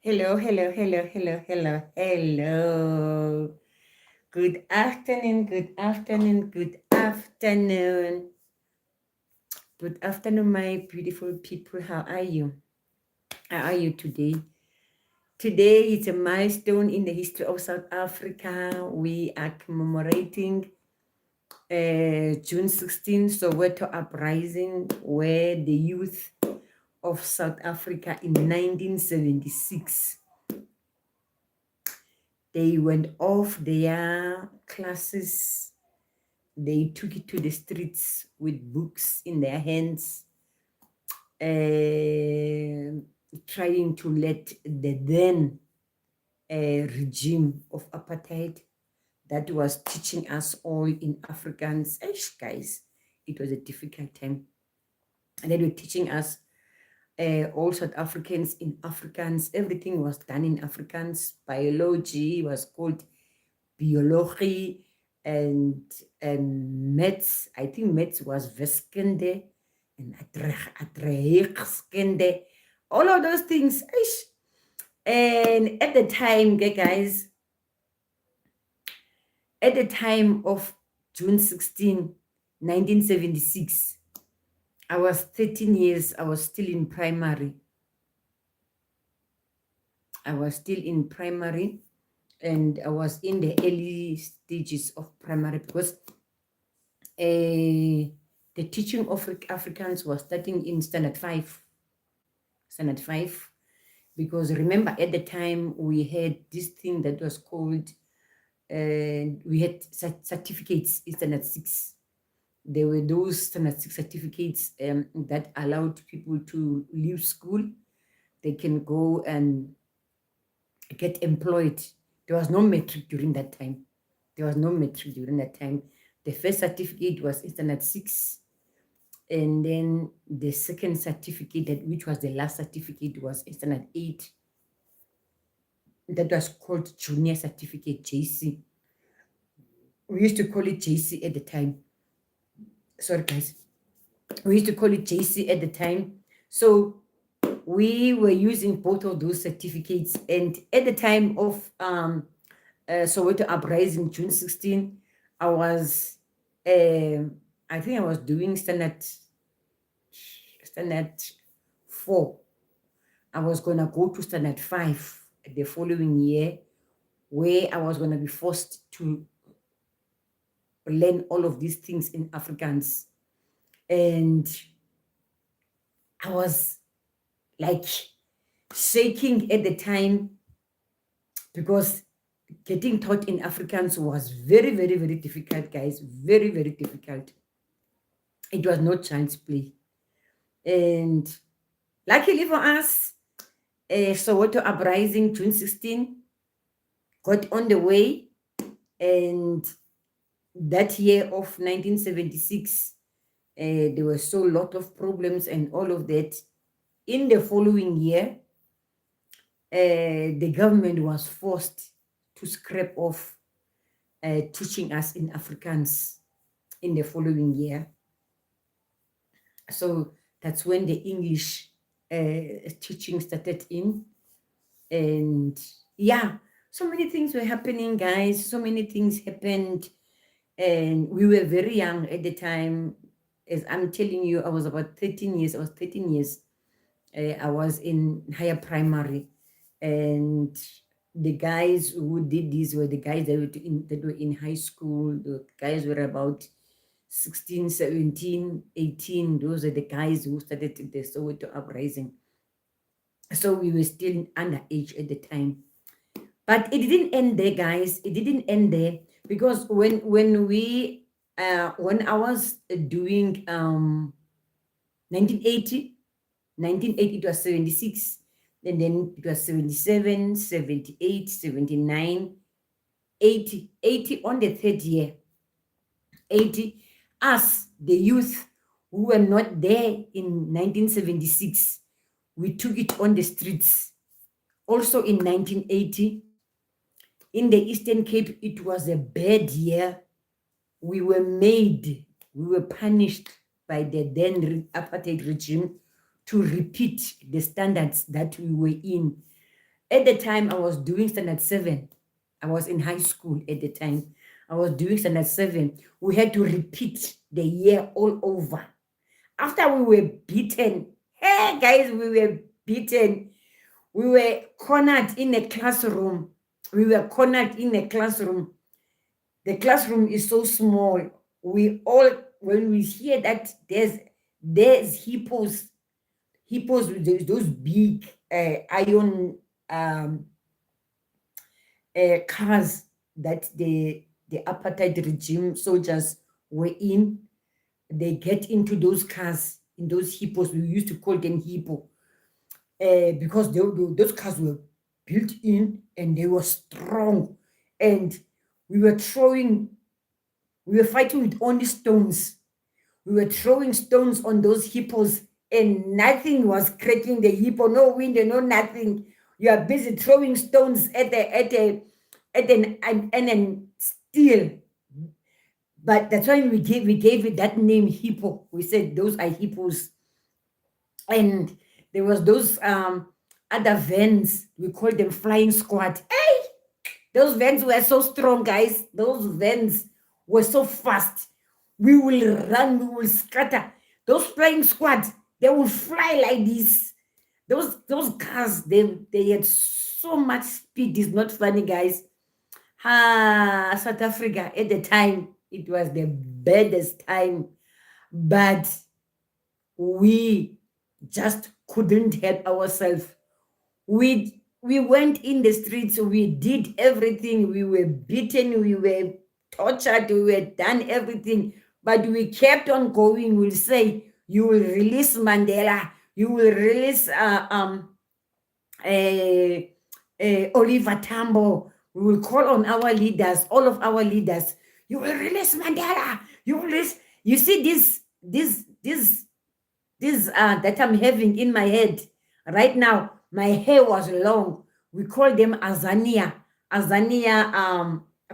Hello, hello, hello, hello, hello, hello. Good afternoon, good afternoon, good afternoon. Good afternoon, my beautiful people. How are you? How are you today? Today is a milestone in the history of South Africa. We are commemorating June 16th, Soweto uprising, where the youth of South Africa in 1976 they went off their classes. They took it to the streets with books in their hands, trying to let the then regime of apartheid that was teaching us all in Afrikaans. Guys, it was a difficult time. And they were teaching us all South Africans in Afrikaans. Everything was done in Afrikaans. Biology was called biology, and maths. I think maths was wiskunde and aardrijkskunde. All of those things. And at the time, guys, at the time of June 16, 1976, I was 13 years. I was still in primary. And I was in the early stages of primary because the teaching of Afrikaans was starting in standard 5. Because remember at the time we had this thing that was called, we had certificates in standard 6. There were those standard 6 certificates that allowed people to leave school. They can go and get employed. There was no metric during that time. The first certificate was in standard 6. And then the second certificate, which was the last certificate, was in standard 8. That was called junior certificate, JC. We used to call it JC at the time. Sorry, guys. We used to call it JC at the time. So we were using both of those certificates. And at the time of Soweto uprising, June 16, I was, I think I was doing standard 4. I was going to go to standard 5 the following year, where I was going to be forced to learn all of these things in Afrikaans. And I was like shaking at the time because getting taught in Afrikaans was very, very, very difficult, guys. Very, very difficult. It was no child's play. And luckily for us, Soweto uprising, June 16, got on the way. And that year of 1976, there were so lot of problems and all of that. In the following year, the government was forced to scrap off teaching us in Afrikaans in the following year. So that's when the English teaching started in. And yeah, so many things were happening, guys. So many things happened. And we were very young at the time. As I'm telling you, I was about 13 years. I was in higher primary. And the guys who did this were the guys that were in high school. The guys were about 16, 17, 18. Those are the guys who started the Soweto uprising. So we were still underage at the time. But it didn't end there, guys. It didn't end there, because when I was doing 1980, it was 76, and then it was 77, 78, 79, 80, 80 on the third year. 80, us, the youth who were not there in 1976, we took it on the streets. Also in 1980, in the Eastern Cape, it was a bad year. We were punished by the then apartheid regime to repeat the standards that we were in. At the time, I was doing standard 7. I was in high school at the time. I was doing standard 7. We had to repeat the year all over. After we were beaten, hey guys, we were beaten. We were cornered in a classroom. We were cornered in a classroom. The classroom is so small. We all, when we hear that there's hippos with those big iron um, cars that the apartheid regime soldiers were in. They get into those cars, in those hippos. We used to call them hippo because those cars were built in and they were strong. And we were throwing, we were fighting with only stones. We were throwing stones on those hippos and nothing was cracking the hippo, no wind, no nothing. You are busy throwing stones at an steel. But that's why we gave it that name hippo. We said those are hippos. And there was those other vans, we call them flying squad. Hey, those vans were so strong, guys. Those vans were so fast. We will run, we will scatter. Those flying squads, they will fly like this. Those cars, they had so much speed. It's not funny, guys. South Africa at the time, it was the baddest time, but we just couldn't help ourselves. We went in the streets, we did everything, we were beaten, we were tortured, we were done everything, but we kept on going. We'll say, you will release Mandela, you will release Oliver Tambo. We will call on our leaders, all of our leaders. You will release Mandela. You will release. You see this that I'm having in my head right now. My hair was long. We call them Azania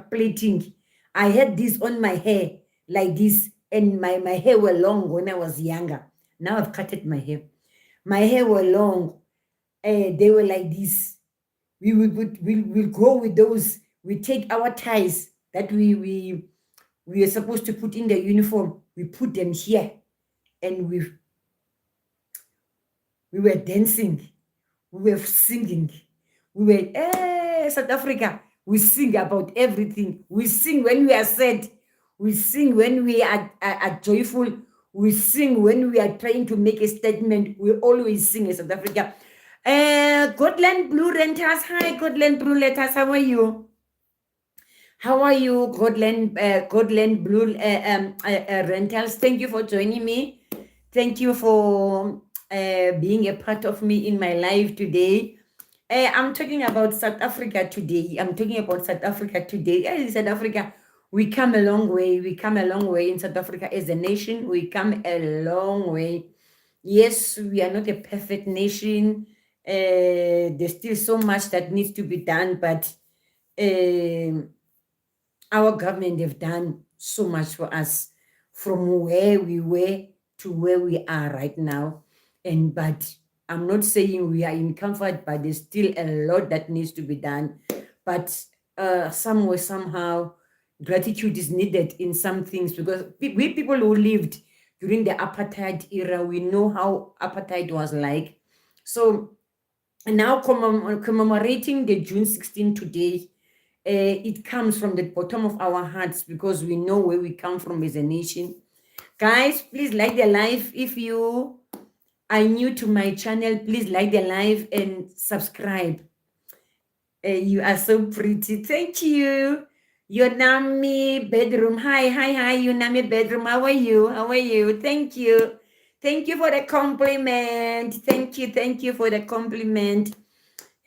plating. I had this on my hair like this, and my hair were long when I was younger. Now I've cutted my hair. My hair were long. They were like this. We'll go with those. We take our ties that we are supposed to put in the uniform. We put them here, and we were dancing, we were singing, we were South Africa. We sing about everything. We sing when we are sad. We sing when we are joyful. We sing when we are trying to make a statement. We always sing in South Africa. Gotland Blue Renters. Hi, Gotland Blue Letters. How are you? How are you, Gotland Blue Rentals? Thank you for joining me. Thank you for being a part of me in my life today. I'm talking about South Africa today. In South Africa, we come a long way. We come a long way in South Africa as a nation. We come a long way. Yes, we are not a perfect nation. There's still so much that needs to be done, but our government have done so much for us from where we were to where we are right now. But I'm not saying we are in comfort, but there's still a lot that needs to be done. But somewhere, somehow, gratitude is needed in some things, because we people who lived during the apartheid era, we know how apartheid was like. So now commemorating the June 16 today, it comes from the bottom of our hearts, because we know where we come from as a nation. Guys, please like the live. If you are new to my channel, please like the live and subscribe. You are so pretty. Thank you. Yonami bedroom. Hi, Yonami bedroom. How are you? Thank you. Thank you for the compliment. Thank you for the compliment.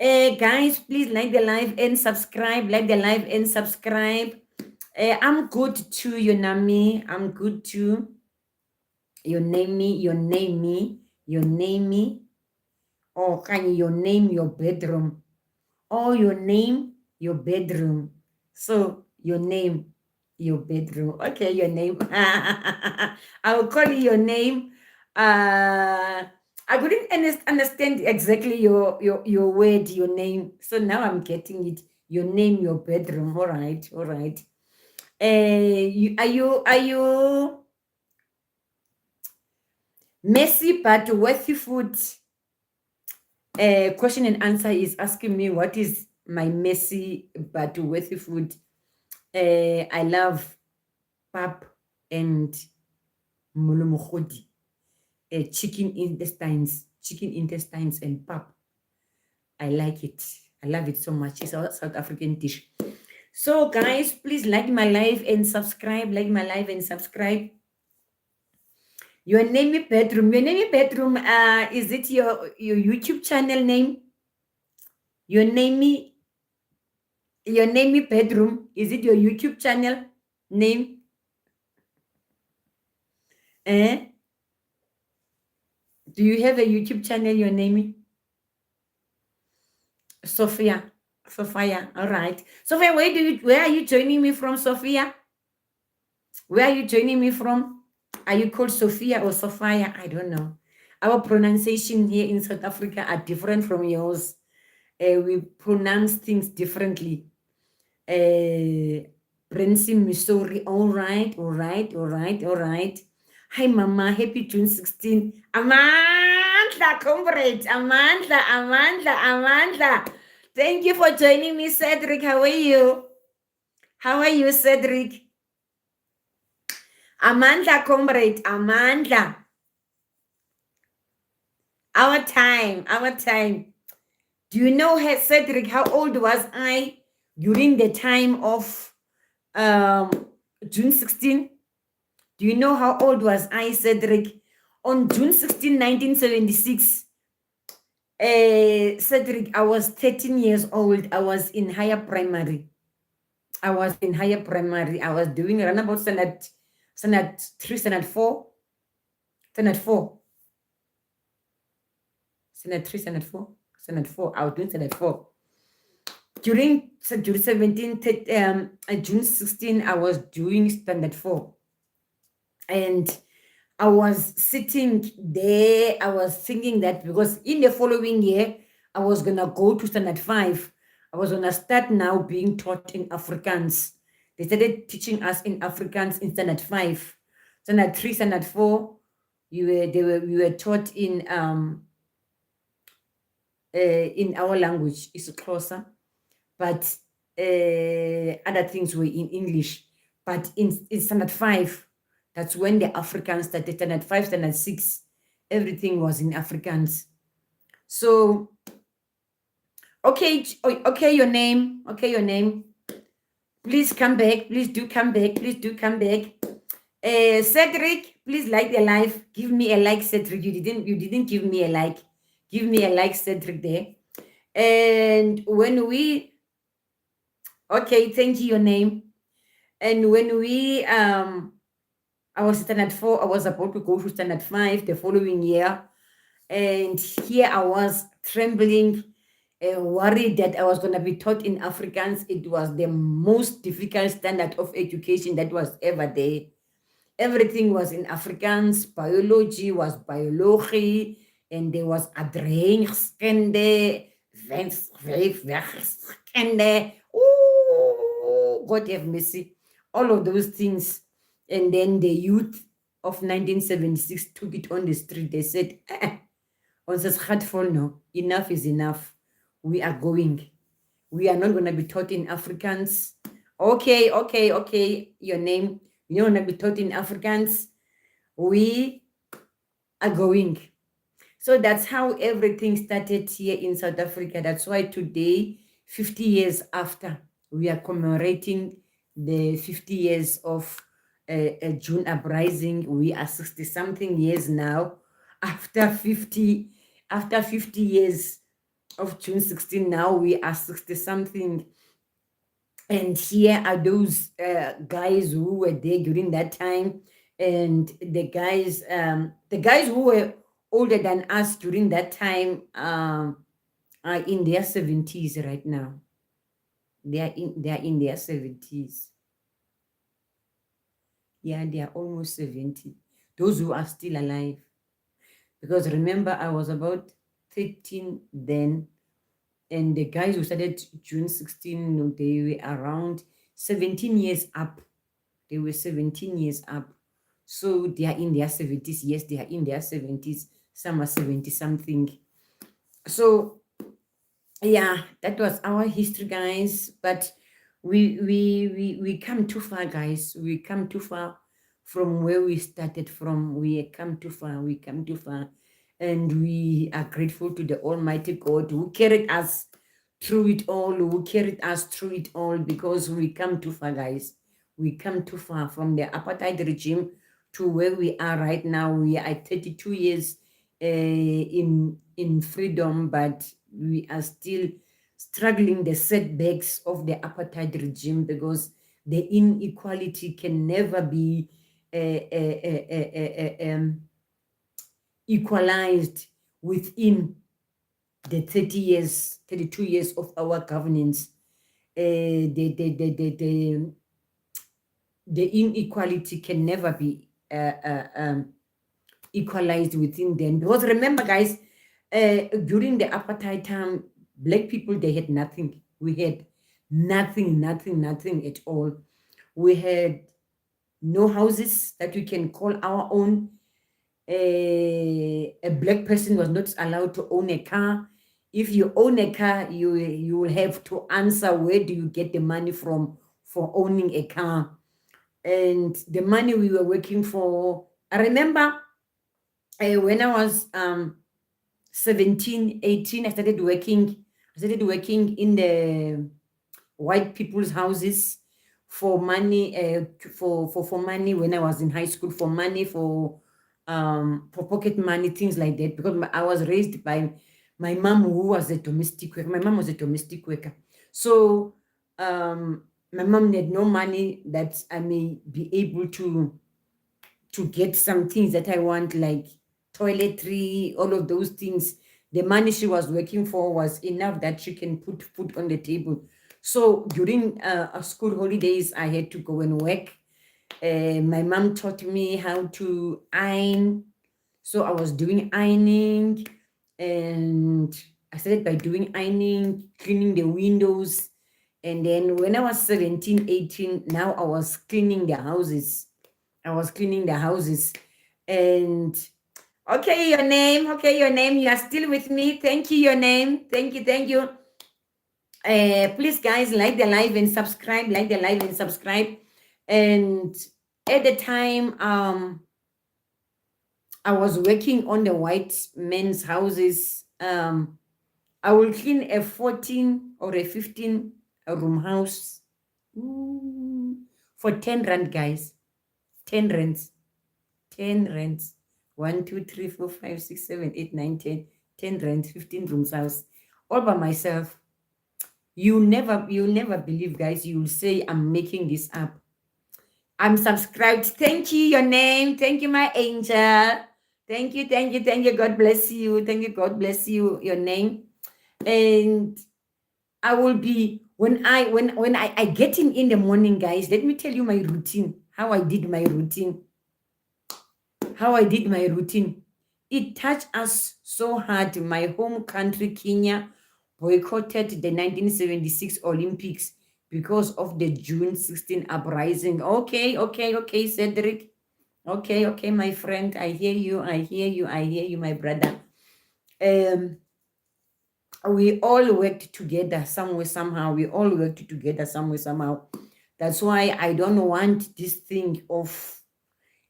Guys, please like the live and subscribe. Like the live and subscribe. I'm good too, Yonami. I'm good too. Your name me. Oh, can you name your bedroom? Oh, your name, your bedroom. So your name, your bedroom. Okay, your name. I will call you your name. I couldn't understand exactly your word, your name. So now I'm getting it. Your name, your bedroom. All right, all right. Are you messy but worthy food? Question and answer is asking me what is my messy but worthy food. I love pap and mulumukhodi, chicken intestines and pap. I like it. I love it so much. It's a South African dish. So, guys, please like my live and subscribe. Like my live and subscribe. Your name is bedroom. Your name is bedroom. Is it your YouTube channel name? Your name is bedroom. Is it your YouTube channel name? Eh? Do you have a YouTube channel? Your name is Sophia. Sophia. All right. Sophia, where are you joining me from, Sophia? Where are you joining me from? Are you called Sophia or Sophia? I don't know. Our pronunciation here in South Africa are different from yours. We pronounce things differently. Prince Missouri. All right, all right, all right, all right. Hi, Mama. Happy June 16. Amandla, comrade. Amandla, Amandla, Amandla. Thank you for joining me, Cedric. How are you? How are you, Cedric? Amandla, comrade. Amandla. Our time, our time. Do you know, Cedric, how old was I during the time of June 16? Do you know how old was I, Cedric? On June 16, 1976, Cedric, I was 13 years old. I was in higher primary. I was doing runabout standard 3, standard 4, standard 4. Standard 3, standard 4, standard 4. I was doing standard 4. During June 17, June 16, I was doing standard 4. And I was sitting there. I was thinking that because in the following year, I was going to go to standard 5. I was going to start now being taught in Afrikaans. They started teaching us in Afrikaans in standard 5. Standard 3, standard 4, we were taught in our language, isiXhosa, but other things were in English. But in standard 5, that's when the Afrikaans started. Standard 5, standard 6, everything was in Afrikaans. So, okay, your name. Okay, your name. Please come back. Please do come back. Please do come back. Cedric, please like the live. Give me a like, Cedric. You didn't give me a like. Give me a like, Cedric, there. And when we, okay, thank you, your name. And when we, I was standard 4, I was about to go to standard 5 the following year. And here I was trembling, worried that I was going to be taught in Afrikaans. It was the most difficult standard of education that was ever there. Everything was in Afrikaans. Biology was biologie. And there was adreigskende, wegskende. Oh, God have mercy. All of those things. And then the youth of 1976 took it on the street. They said, ons is gatvol now. Enough is enough. We are going. We are not going to be taught in Afrikaans. Okay. Your name. You don't want to be taught in Afrikaans. We are going. So that's how everything started here in South Africa. That's why today, 50 years after, we are commemorating the 50 years of June uprising. We are 60-something years now. After 50 years of June 16, now we are 60-something. And here are those guys who were there during that time, and the guys who were older than us during that time are in their 70s right now. They are in their 70s. Yeah, they are almost 70. Those who are still alive. because remember, I was about 13 then, and the guys who started June 16, they were around 17 years up. They were 17 years up. So they are in their 70s. Yes, they are in their 70s. Some are 70 something. So yeah, that was our history, guys. But we come too far, guys. We come too far from where we started from. We come too far. We come too far. And we are grateful to the Almighty God who carried us through it all, who carried us through it all, because we come too far, guys. We come too far from the apartheid regime to where we are right now. We are 32 years in freedom, but we are still struggling the setbacks of the apartheid regime, because the inequality can never be equalized within the 30 years, 32 years of our governance. The inequality can never be equalized within them. Because remember, guys, during the apartheid time, black people, they had nothing. We had nothing at all. We had no houses that we can call our own. A black person was not allowed to own a car. If you own a car, you will have to answer, where do you get the money from for owning a car? And the money we were working for, I remember when I was 17, 18, I started working in the white people's houses for money, for money when I was in high school, for money, for pocket money, things like that, because I was raised by my mom, who was a domestic worker. My mom was a domestic worker. So my mom had no money that I may be able to get some things that I want, like toiletry, all of those things. The money she was working for was enough that she can put food on the table. So during school holidays, I had to go and work. My mom taught me how to iron. So I was doing ironing, and I started by doing ironing, cleaning the windows. And then when I was 17, 18, now I was cleaning the houses. And okay, your name. Okay, your name. You are still with me. Thank you, your name. Thank you. Please, guys, like the live and subscribe. And at the time, I was working on the white men's houses. I will clean a 14 or a 15 room house for 10 rand, guys. 10 rands. 10 rands. 1, 2, 3, 4, 5, 6, 7, 8, 9, 10. 10 rands, 15 rooms house. All by myself. You'll never believe, guys. You'll say I'm making this up. I'm subscribed. Thank you, your name. Thank you, my angel. Thank you. God bless you. Thank you. God bless you, your name. And I will be, when I get in the morning, guys, let me tell you my routine, how I did my routine. It touched us so hard. My home country, Kenya, boycotted the 1976 Olympics because of the June 16 uprising. Okay, Cedric. Okay, my friend. I hear you, my brother. We all worked together somehow. That's why I don't want this thing of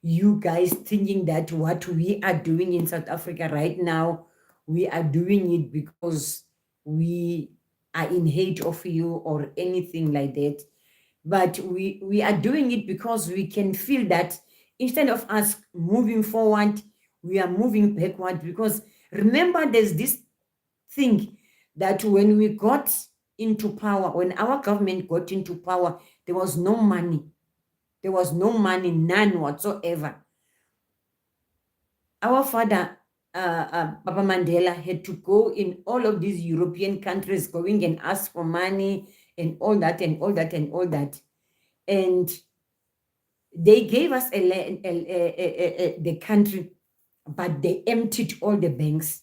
you guys thinking that what we are doing in South Africa right now, we are doing it because we are in hate of you or anything like that. But we are doing it because we can feel that instead of us moving forward, we are moving backward. Because remember, there's this thing that when we got into power, when our government got into power, there was no money. None whatsoever. Our father, Papa Mandela, had to go in all of these European countries, going and ask for money and all that. And they gave us the country. but they emptied all the banks.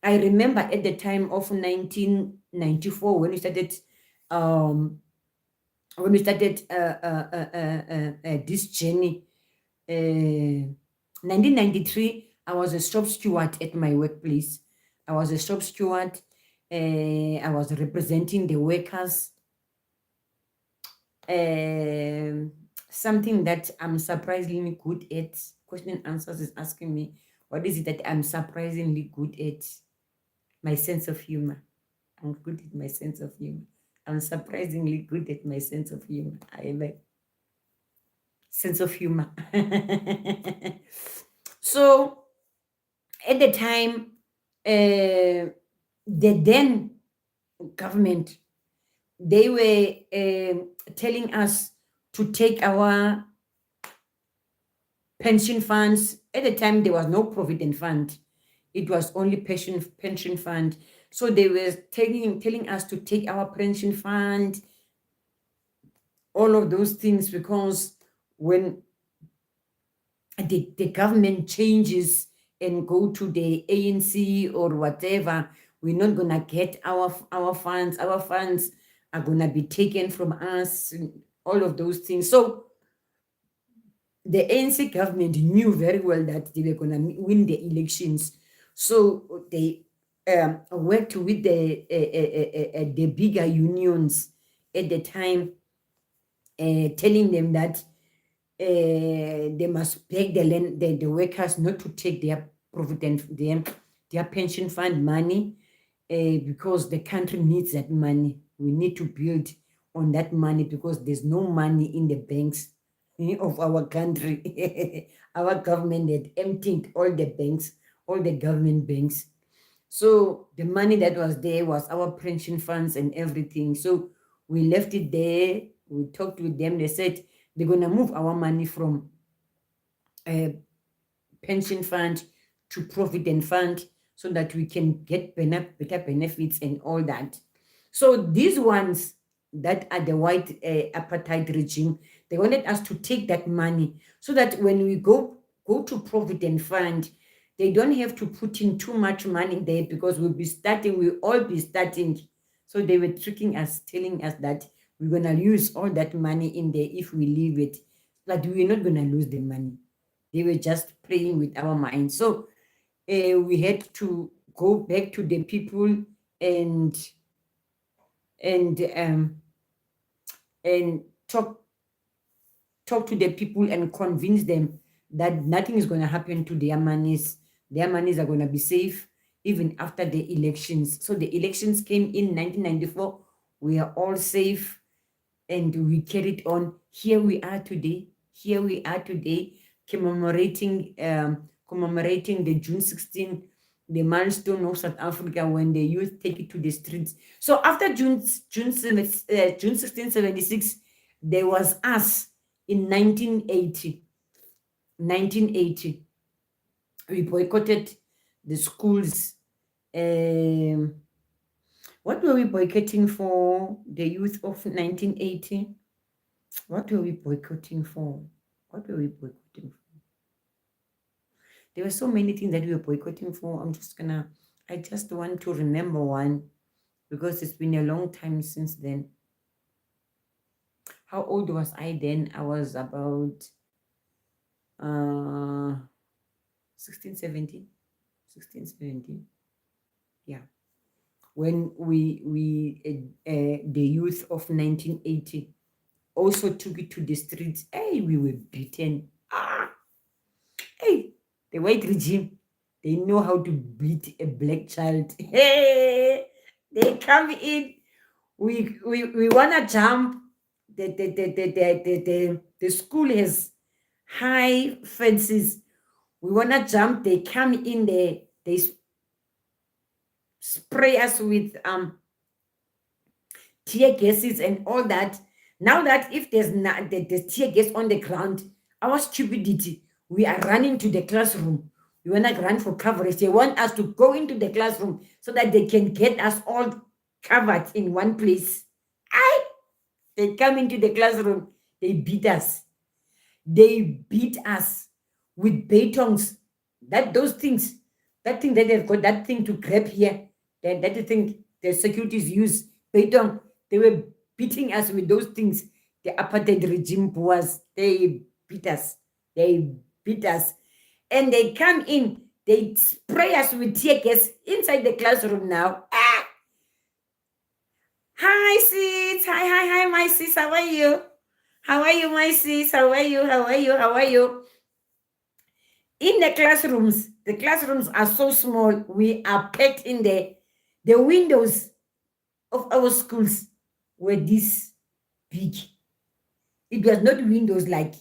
I remember at the time of 1994 when we started this journey. 1993, I was a shop steward at my workplace. I was a shop steward. I was representing the workers. Something that I'm surprisingly good at. Question and answers is asking me, what is it that I'm surprisingly good at? My sense of humor. I'm good at my sense of humor. I'm surprisingly good at my sense of humor. I have a sense of humor. So at the time, the then government, they were telling us to take our pension funds. At the time, there was no provident fund. It was only pension fund. So they were telling us to take our pension fund, all of those things, because when the government changes and go to the ANC or whatever, we're not gonna get our funds. Our funds are gonna be taken from us. All of those things. So the ANC government knew very well that they were gonna win the elections. So they worked with the bigger unions at the time, telling them that they must beg the workers not to take their provident their pension fund money, because the country needs that money. We need to build on that money because there's no money in the banks of our country. Our government had emptied all the banks, all the government banks. So the money that was there was our pension funds and everything. So we left it there. We talked with them. They said they're going to move our money from a pension fund to provident fund so that we can get better benefits and all that. So these ones that are the white apartheid regime, they wanted us to take that money so that when we go to provident fund, they don't have to put in too much money there because we'll all be starting. So they were tricking us, telling us that we're going to use all that money in there if we leave it, but we're not going to lose the money. They were just playing with our minds. So we had to go back to the people and and talk to the people and convince them that nothing is going to happen to their monies. Their monies are going to be safe even after the elections. So the elections came in 1994. We are all safe and we carried on. Here we are today. Here we are today, commemorating the June 16, the milestone of South Africa when the youth take it to the streets. So after June 1676, there was us in 1980. 1980, we boycotted the schools. What were we boycotting for, the youth of 1980? What were we boycotting for? What were we boycotting for? There were so many things that we were boycotting for. I just want to remember one because it's been a long time since then. How old was I then? I was about 16, 17. 16, 17. Yeah. When the youth of 1980 also took it to the streets, hey, we were beaten. Hey, the white regime, they know how to beat a black child. Hey, they come in. We wanna jump. The school has high fences. We wanna jump. They come in there. They spray us with tear gases and all that. Now that if there's tear gas on the ground, our stupidity, we are running to the classroom. We want to run for coverage. They want us to go into the classroom so that they can get us all covered in one place. They come into the classroom, they beat us. They beat us with batons. those things, that thing that they've got, that thing to grab here, that thing the securities use, they were beating us with those things. The apartheid regime was, they beat us. They beat us. And they come in, they spray us with tear gas inside the classroom now. Ah! Hi, sis. Hi, my sis. How are you? How are you, my sis? How are you? How are you? How are you? In the classrooms are so small. We are packed in there. The windows of our schools were this big. It was not windows like,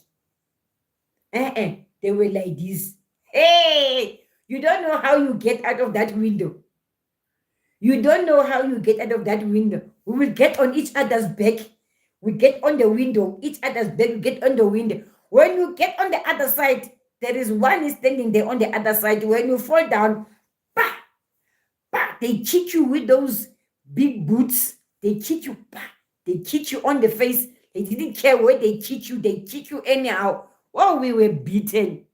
they were like this. Hey, you don't know how you get out of that window. You don't know how you get out of that window. We will get on each other's back. We get on the window, each other's back, we get on the window. When you get on the other side, there is one standing there on the other side. When you fall down, bah, bah, they kick you with those big boots. They kick you, bah, they kick you on the face. They didn't care where they kick you anyhow. Oh, we were beaten.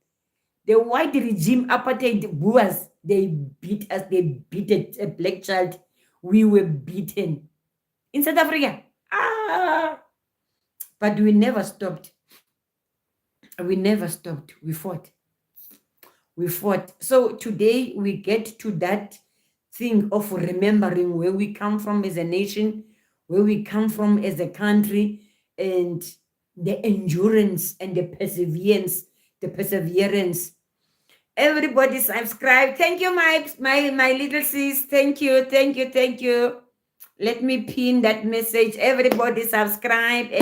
The white regime apartheid boers, they beat us, they beat a black child. We were beaten. In South Africa. But we never stopped. We never stopped. We fought. We fought. So today we get to that thing of remembering where we come from as a nation, where we come from as a country, and the endurance and the perseverance. Everybody subscribe. Thank you, my little sis. Thank you. Let me pin that message. Everybody subscribe.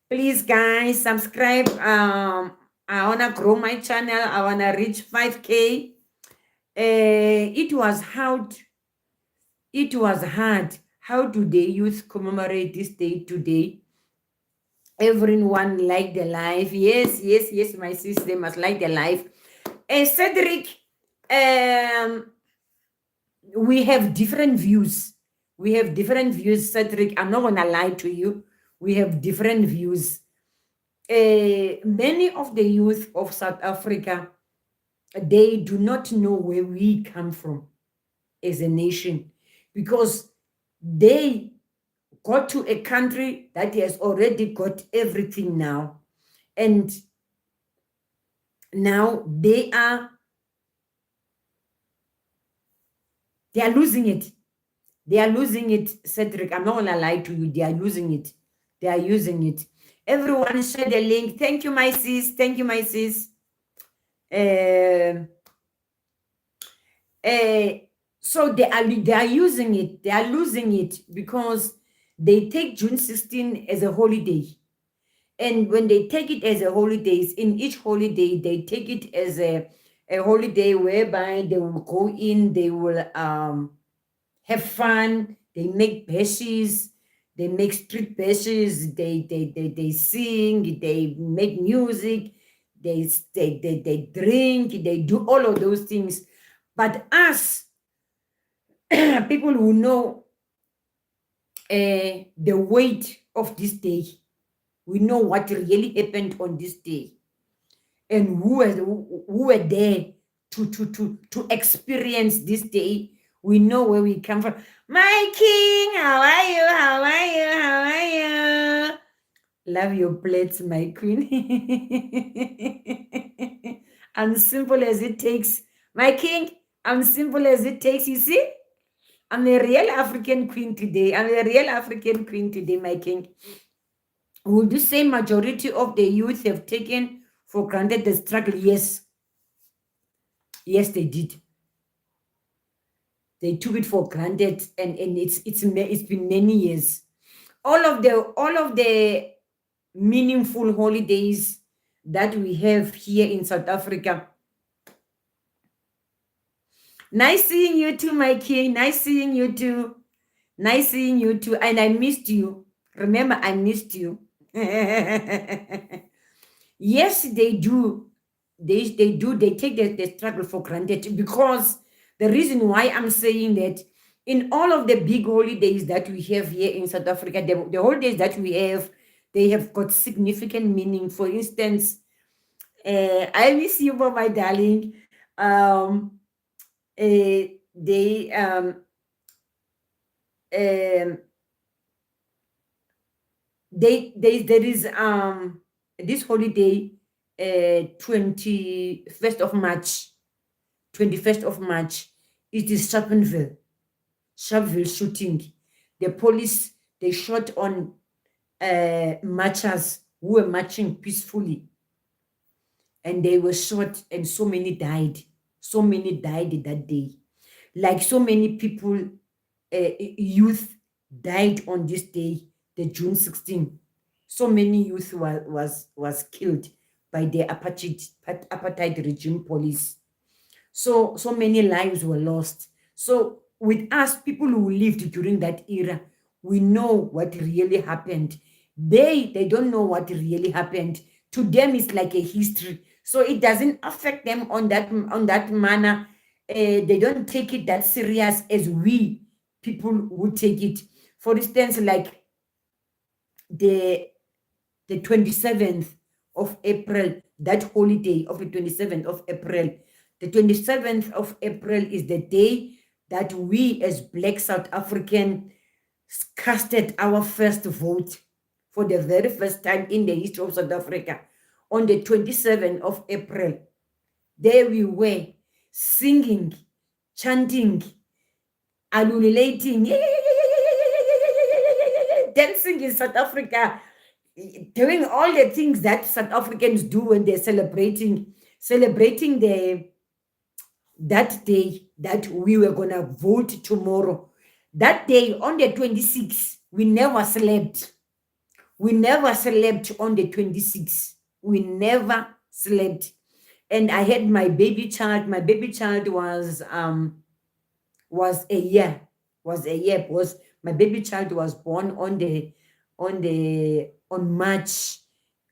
Please, guys, subscribe. I want to grow my channel. I want to reach 5K. It was hard. How do the youth commemorate this day today? Everyone like the life. Yes, my sister, they must like the life. Cedric, we have different views. Cedric. I'm not gonna lie to you. We have different views. Many of the youth of South Africa, they do not know where we come from as a nation, because they got to a country that has already got everything now. And now they are losing it. Cedric. I'm not gonna lie to you. They are losing it. Everyone share the link. Thank you, my sis. So they are using it. They are losing it because they take June 16 as a holiday. And when they take it as a holiday, in each holiday, they take it as a holiday whereby they will go in, they will have fun, they make bashes, they make street bashes, they sing, they make music, they drink, they do all of those things. But us, people who know the weight of this day, we know what really happened on this day, and who were there to experience this day. We know where we come from. My king, how are you? Love your plates, my queen. I'm simple as it takes. My king, I'm simple as it takes. You see? I'm a real African queen today. My king. Would you say majority of the youth have taken for granted the struggle? Yes. Yes, they did. They took it for granted, and it's been many years. All of the meaningful holidays that we have here in South Africa. Nice seeing you too, my king. Nice seeing you too. And I missed you. Remember, I missed you. Yes, they do. They take the struggle for granted, because the reason why I'm saying that, in all of the big holidays that we have here in South Africa, the holidays that we have, they have got significant meaning. For instance, I miss you, my darling. Um, they um there is this holiday, 21st of March, 21st of March. It is Sharpeville shooting. The police, they shot on marchers who were marching peacefully, and they were shot, and so many died. So many died that day. Like so many people, youth died on this day, the June 16. So many youth was killed by the apartheid regime police. So many lives were lost. So with us, people who lived during that era, we know what really happened. They don't know what really happened. To them, it's like a history. So it doesn't affect them on that manner. They don't take it that serious as we people would take it. For instance, like the the 27th of April, that holiday of the 27th of April. The 27th of April is the day that we as Black South African casted our first vote for the very first time in the history of South Africa. On the 27th of April, there we were singing, chanting, ululating, dancing in South Africa, doing all the things that South Africans do when they're celebrating that day that we were gonna vote tomorrow. That day on the 26th, we never slept. We never slept on the 26th. We never slept. And I had my baby child. My baby child was a year. Was my baby child was born on March,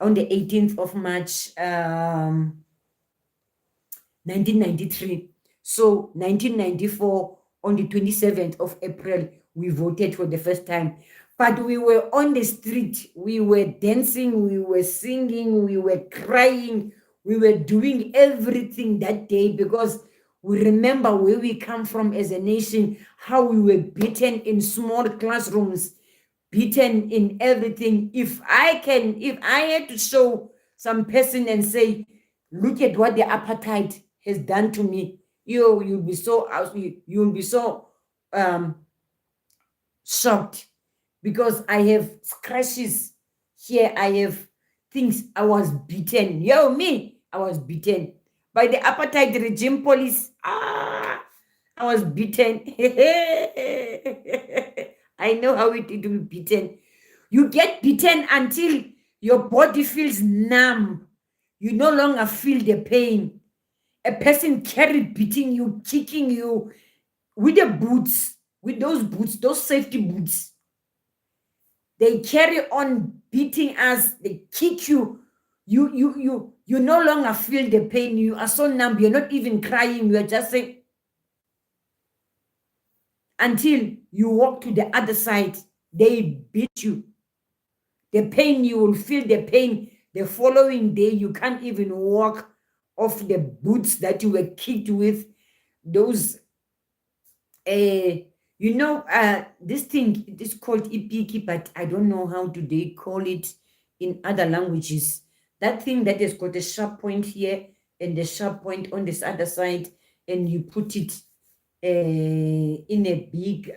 on the 18th of March, 1993. So 1994, on the 27th of April, we voted for the first time. But we were on the street, we were dancing, we were singing, we were crying, we were doing everything that day because we remember where we come from as a nation, how we were beaten in small classrooms, beaten in everything. If I had to show some person and say, look at what the apartheid has done to me, you'll be so shocked, because I have scratches here, I have things. I was beaten. I was beaten by the apartheid regime police. I was beaten. I know how it to be beaten. You get beaten until your body feels numb. You no longer feel the pain. A person carried beating you, kicking you with the boots, with those safety boots. They carry on beating us, they kick you. You no longer feel the pain. You are so numb, you're not even crying, you are just saying, until you walk to the other side, they beat you. The pain, you will feel the pain. The following day, you can't even walk off the boots that you were kicked with. Those, this thing, it is called ipiki, but I don't know how do they call it in other languages. That thing that has got a sharp point here and the sharp point on this other side, and you put it in a big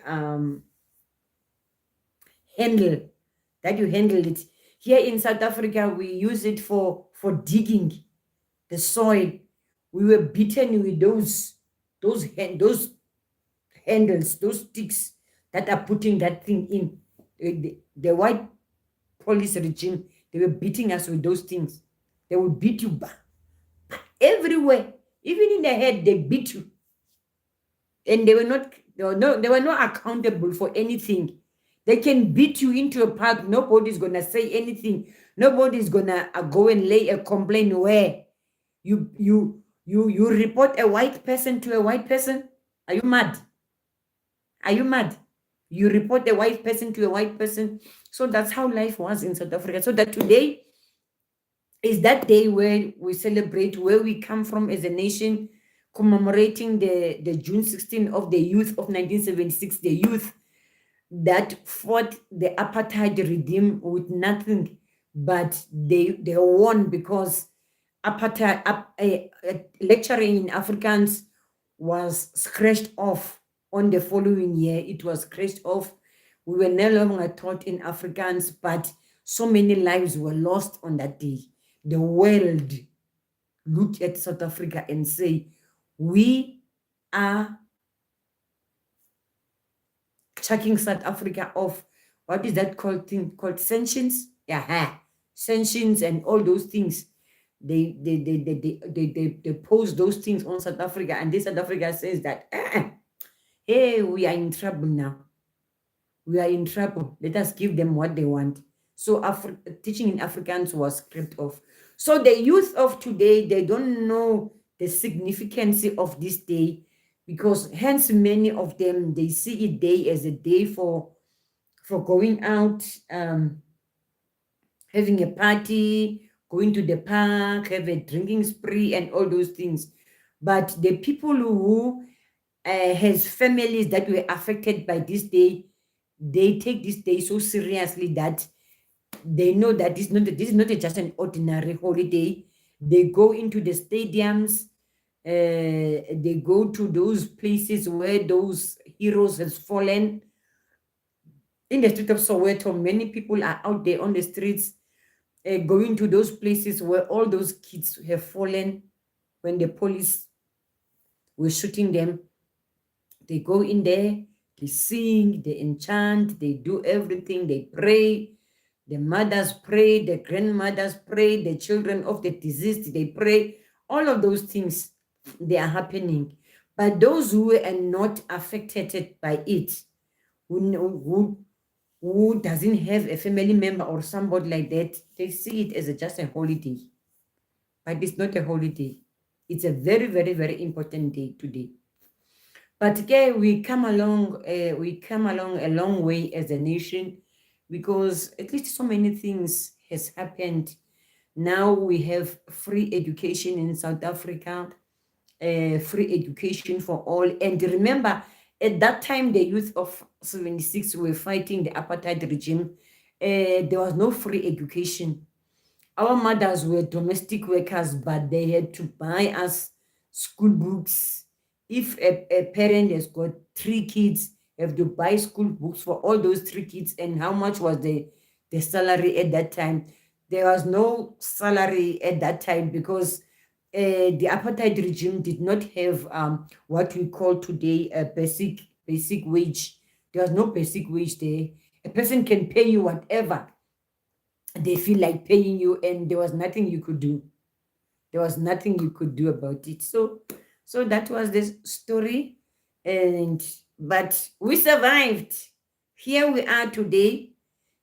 handle, that you handle it. Here in South Africa, we use it for digging the soil. We were beaten with those handles, those sticks that are putting that thing in. The white police regime, they were beating us with those things. They would beat you back everywhere, even in the head. They beat you, and they were not accountable for anything. They can beat you into a park. Nobody's gonna say anything. Nobody's gonna go and lay a complaint where you report a white person to a white person. Are you mad? Are you mad? You report a white person to a white person. So that's how life was in South Africa. So that today, is that day where we celebrate where we come from as a nation, commemorating the June 16th of the youth of 1976, the youth that fought the apartheid regime with nothing, but they won because apartheid lecturing in Afrikaans was scratched off on the following year. It was scratched off. We were no longer taught in Afrikaans, but so many lives were lost on that day. The world look at South Africa and say, we are chucking South Africa off. What is that called thing called sanctions? Yeah, sanctions and all those things. They pose those things on South Africa, and this South Africa says that, hey, we are in trouble now. We are in trouble. Let us give them what they want. So teaching in Afrikaans was scrapped off. So the youth of today, they don't know the significance of this day, because hence many of them, they see it day as a day for going out, having a party, going to the park, have a drinking spree and all those things. But the people who has families that were affected by this day, they take this day so seriously that they know that this is not just an ordinary holiday. They go into the stadiums, they go to those places where those heroes has fallen. In the street of Soweto, many people are out there on the streets, going to those places where all those kids have fallen when the police were shooting them. They go in there, they sing, they enchant, they do everything, they pray. The mothers pray, the grandmothers pray, the children of the deceased, they pray. All of those things, they are happening. But those who are not affected by it, who doesn't have a family member or somebody like that, they see it as just a holiday. But it's not a holiday. It's a very, very, very important day today. But again, we come along a long way as a nation, because at least so many things has happened. Now we have free education in South Africa, free education for all. And remember, at that time, the youth of 76 were fighting the apartheid regime. There was no free education. Our mothers were domestic workers, but they had to buy us school books. If a parent has got 3 kids, have to buy school books for all those 3 kids. And how much was the salary at that time? There was no salary at that time, because the apartheid regime did not have what we call today a basic wage. There was no basic wage there. A person can pay you whatever they feel like paying you, and there was nothing you could do. There was nothing you could do about it. So that was the story. But we survived. Here we are today,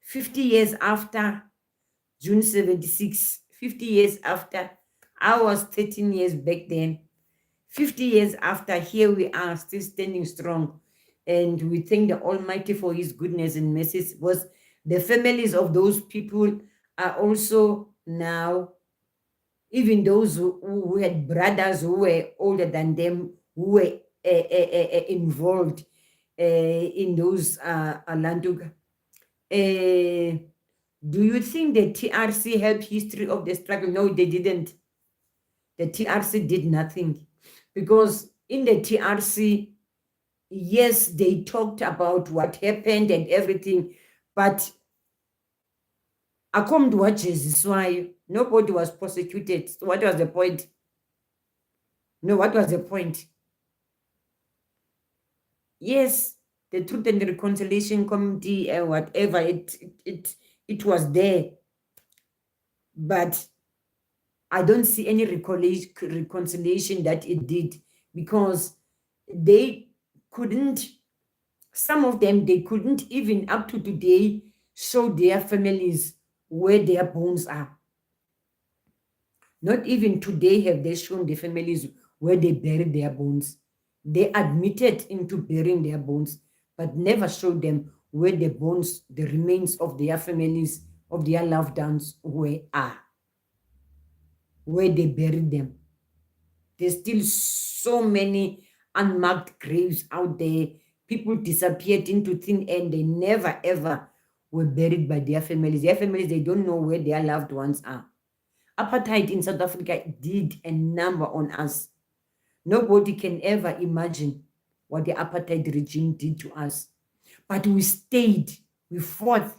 50 years after June 76, 50 years after. I was 13 years back then. 50 years after, here we are still standing strong. And we thank the Almighty for his goodness and mercy. Was the families of those people are also now, even those who had brothers who were older than them, who were involved in those Landuga. Do you think the TRC helped history of the struggle? No, they didn't. The TRC did nothing, because in the TRC, yes, they talked about what happened and everything, but according to what Jesus, why nobody was prosecuted. So what was the point? No, what was the point? Yes, the Truth and Reconciliation Committee and whatever, it was there, but I don't see any reconciliation that it did, because they couldn't, some of them, they couldn't even up to today show their families where their bones are. Not even today have they shown the families where they buried their bones. They admitted into burying their bones, but never showed them where the bones, the remains of their families, of their loved ones, where are. where they buried them. There's still so many unmarked graves out there. People disappeared into thin air and they never ever were buried by their families. Their families, they don't know where their loved ones are. Apartheid in South Africa did a number on us. Nobody can ever imagine what the apartheid regime did to us. But we stayed, we fought,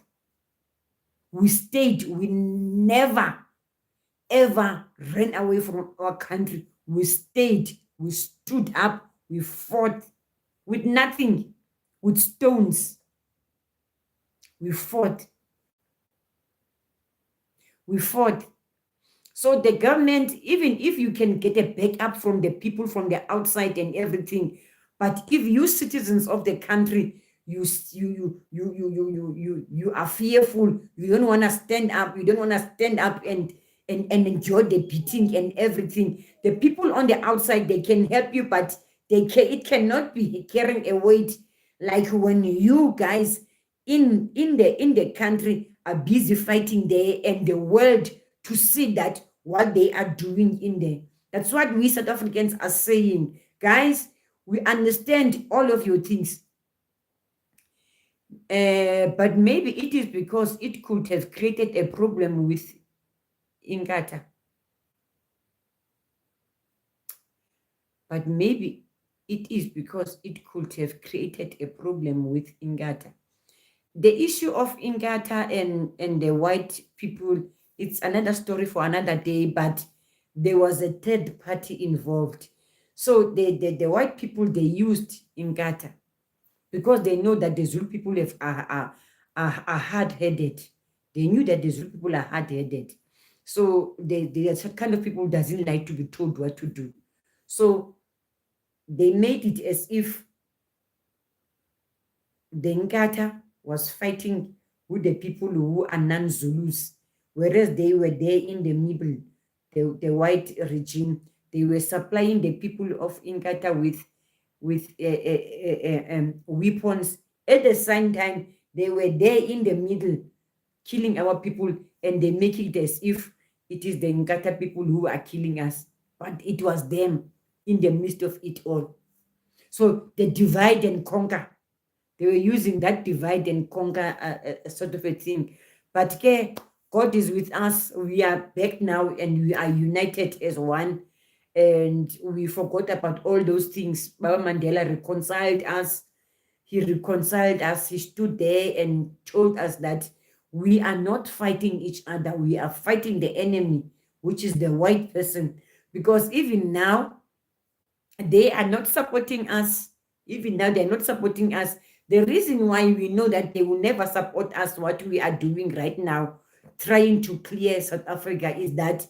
we stayed, we never ever ran away from our country. We stayed, we stood up, we fought with nothing, with stones. We fought. We fought. So the government, even if you can get a backup from the people from the outside and everything, but if you citizens of the country, you are fearful, you don't want to stand up, you don't want to stand up and enjoy the beating and everything. The people on the outside, they can help you, but it cannot be carrying a weight like when you guys in the country are busy fighting there and the world to see that what they are doing in there. That's what we South Africans are saying. Guys, we understand all of your things. But maybe it is because it could have created a problem with Inkatha. But maybe it is because it could have created a problem with Inkatha. The issue of Inkatha and the white people, it's another story for another day, but there was a third party involved. So the white people, they used Inkatha because they know that the Zulu people are hard-headed. They knew that the Zulu people are hard-headed. So the kind of people doesn't like to be told what to do. So they made it as if the Inkatha was fighting with the people who are non-Zulus, whereas they were there in the middle, the white regime. They were supplying the people of Inkatha with weapons. At the same time, they were there in the middle, killing our people, and they make it as if it is the Inkatha people who are killing us, but it was them in the midst of it all. So the divide and conquer, they were using that divide and conquer sort of a thing. But okay, God is with us. We are back now and we are united as one. And we forgot about all those things. Baba Mandela reconciled us. He reconciled us. He stood there and told us that we are not fighting each other. We are fighting the enemy, which is the white person. Because even now, they are not supporting us. Even now, they're not supporting us. The reason why we know that they will never support us, what we are doing right now, trying to clear South Africa, is that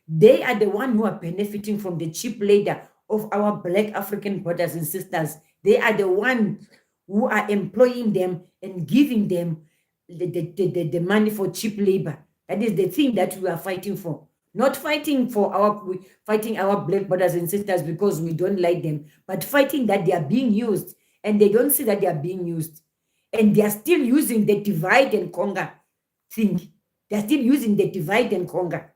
they are the one who are benefiting from the cheap labor of our Black African brothers and sisters. They are the one who are employing them and giving them the money for cheap labor. That is the thing that we are fighting for. Not fighting fighting our Black brothers and sisters because we don't like them, but fighting that they are being used and they don't see that they are being used. And they are still using the divide and conquer thing. They're still using the divide and conquer.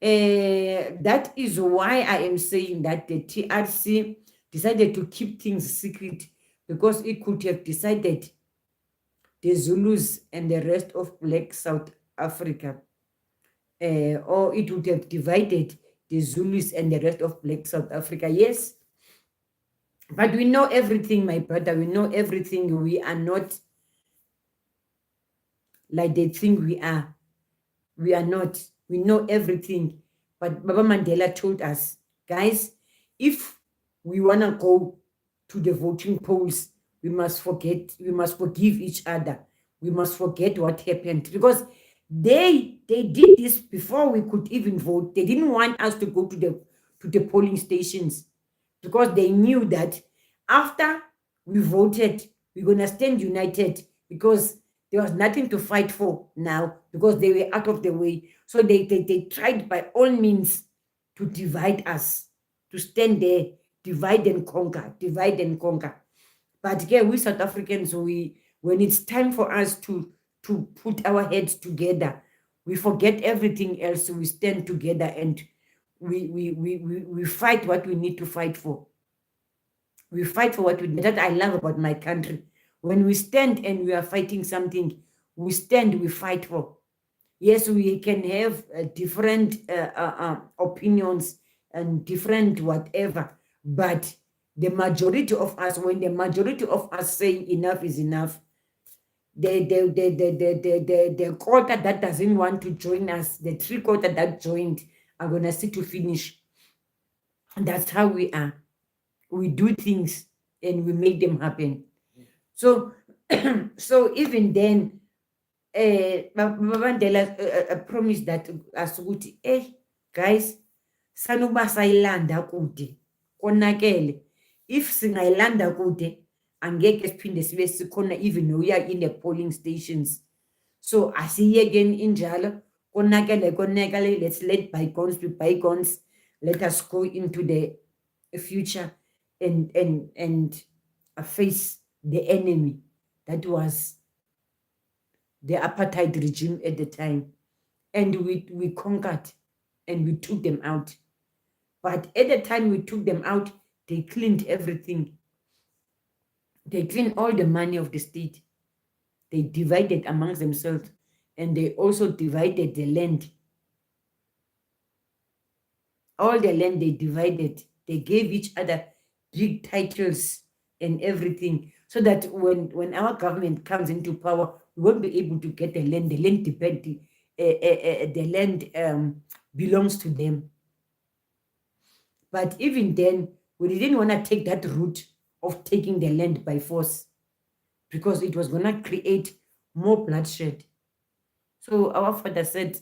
That is why I am saying that the TRC decided to keep things secret, because it could have decided the Zulus and the rest of Black South Africa, or it would have divided the Zulus and the rest of Black South Africa. Yes, but we know everything, my brother. We know everything. We are not like they think we are. We are not. We know everything. But Baba Mandela told us, guys, if we want to go to the voting polls, we must forgive each other. We must forget what happened, because they did this before we could even vote. They didn't want us to go to the polling stations, because they knew that after we voted, we're going to stand united, because there was nothing to fight for now, because they were out of the way. So they tried by all means to divide us, to stand there, divide and conquer, divide and conquer. But again, we South Africans, when it's time for us to put our heads together, We forget everything else. We stand together and we fight what we need to fight for. We fight for what we that I love about my country. When we stand and we are fighting something, we stand, we fight for. Yes, we can have different opinions and different whatever, but the majority of us, when the majority of us say enough is enough, the quarter that doesn't want to join us, the 3/4 that joined are gonna see to finish. And that's how we are. We do things and we make them happen. So, so even then, Mandela promised that us ukuthi, guys, sanuba sayilanda kude konakele. If singayilanda kude, angeke siphinde sibe sikhona even we are in the polling stations. So asiyekeni injalo, konakele, let's let bygones be bygones. Let us go into the future and face the enemy that was the apartheid regime at the time. And we conquered and we took them out. But at the time we took them out, they cleaned everything. They cleaned all the money of the state. They divided amongst themselves, and they also divided the land. All the land they divided. They gave each other big titles and everything, so that when our government comes into power, we won't be able to get the land. The land belongs to them. But even then, we didn't want to take that route of taking the land by force, because it was going to create more bloodshed. So our father said,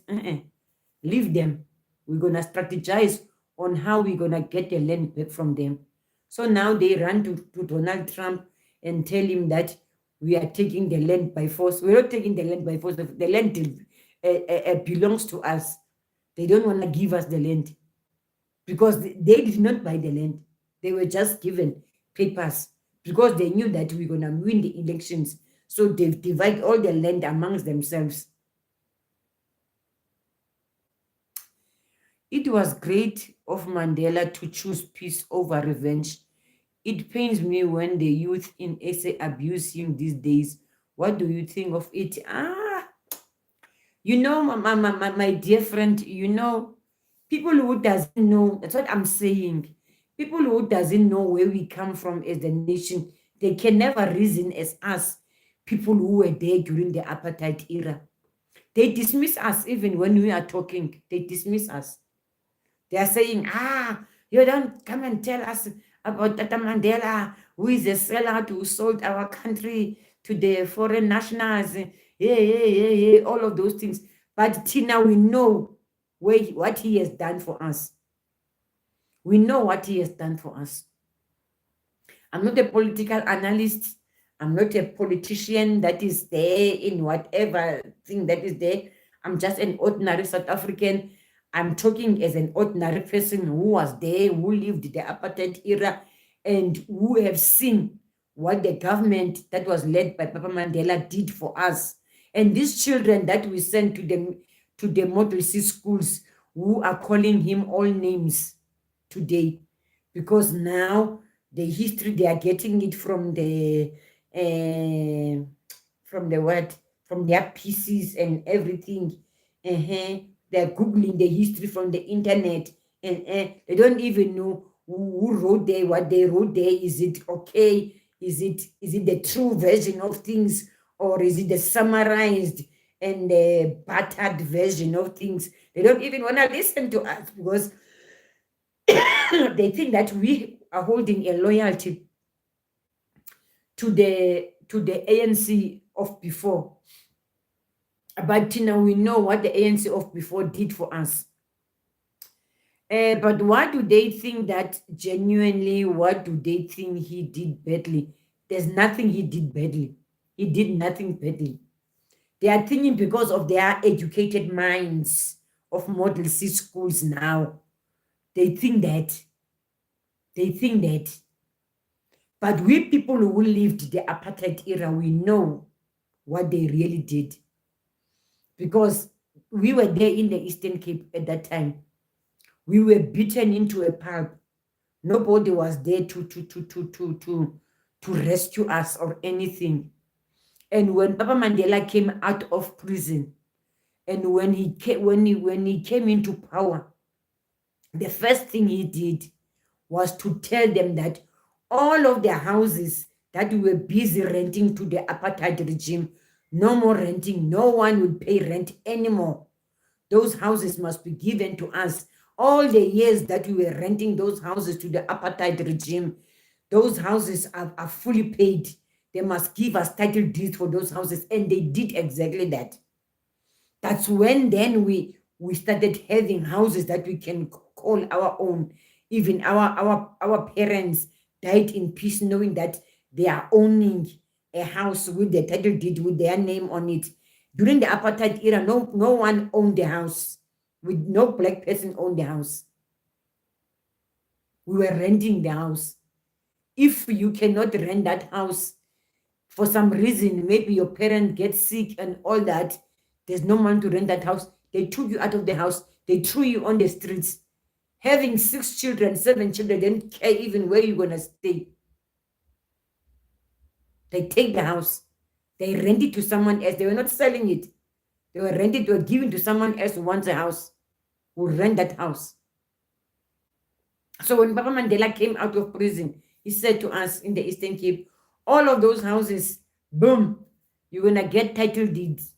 leave them. We're going to strategize on how we're going to get the land back from them. So now they run to Donald Trump and tell him that we are taking the land by force. We're not taking the land by force. The land belongs to us. They don't want to give us the land, because they did not buy the land. They were just given papers because they knew that we're going to win the elections. So they divide all the land amongst themselves. It was great of Mandela to choose peace over revenge. It pains me when the youth in SA abuse him these days. What do you think of it? My dear friend, people who doesn't know, that's what I'm saying. People who doesn't know where we come from as a nation, they can never reason as us, people who were there during the apartheid era. They dismiss us even when we are talking. They dismiss us. They are saying, you don't come and tell us about Tata Mandela, who is a sellout who sold our country to the foreign nationals. Yeah, all of those things. But Tina, we know what he has done for us. We know what he has done for us. I'm not a political analyst. I'm not a politician that is there in whatever thing that is there. I'm just an ordinary South African. I'm talking as an ordinary person who was there, who lived the apartheid era, and who have seen what the government that was led by Papa Mandela did for us. And these children that we sent to the Model C schools, who are calling him all names today, because now the history, they are getting it from the from their PCs and everything. They're googling the history from the internet, and they don't even know who wrote there, what they wrote there. Is it okay? Is it the true version of things, or is it the summarized and the battered version of things? They don't even want to listen to us, because they think that we are holding a loyalty to the ANC of before. But now we know what the ANC of before did for us. But what do they think that genuinely, what do they think he did badly? There's nothing he did badly. He did nothing badly. They are thinking because of their educated minds of Model C schools now. They think that. But we people who lived the apartheid era, we know what they really did. Because we were there in the Eastern Cape at that time. We were beaten into a pulp. Nobody was there to rescue us or anything. And when Papa Mandela came out of prison, and when he came into power, the first thing he did was to tell them that all of their houses that we were busy renting to the apartheid regime, no more renting, no one will pay rent anymore. Those houses must be given to us. All the years that we were renting those houses to the apartheid regime, those houses are fully paid. They must give us title deeds for those houses. And they did exactly that. That's when then we started having houses that we can call our own. Even our parents died in peace, knowing that they are owning a house with the title deed with their name on it. During the apartheid era, no one owned the house. With no black person owned the house. We were renting the house. If you cannot rent that house for some reason, maybe your parent gets sick and all that, there's no one to rent that house. They took you out of the house. They threw you on the streets. Having 6 children, 7 children, they didn't care even where you're going to stay. They take the house. They rent it to someone else. They were not selling it. They were rented, they were given to someone else who wants a house, who rent that house. So when Papa Mandela came out of prison, he said to us in the Eastern Cape, all of those houses, boom, you're going to get title deeds.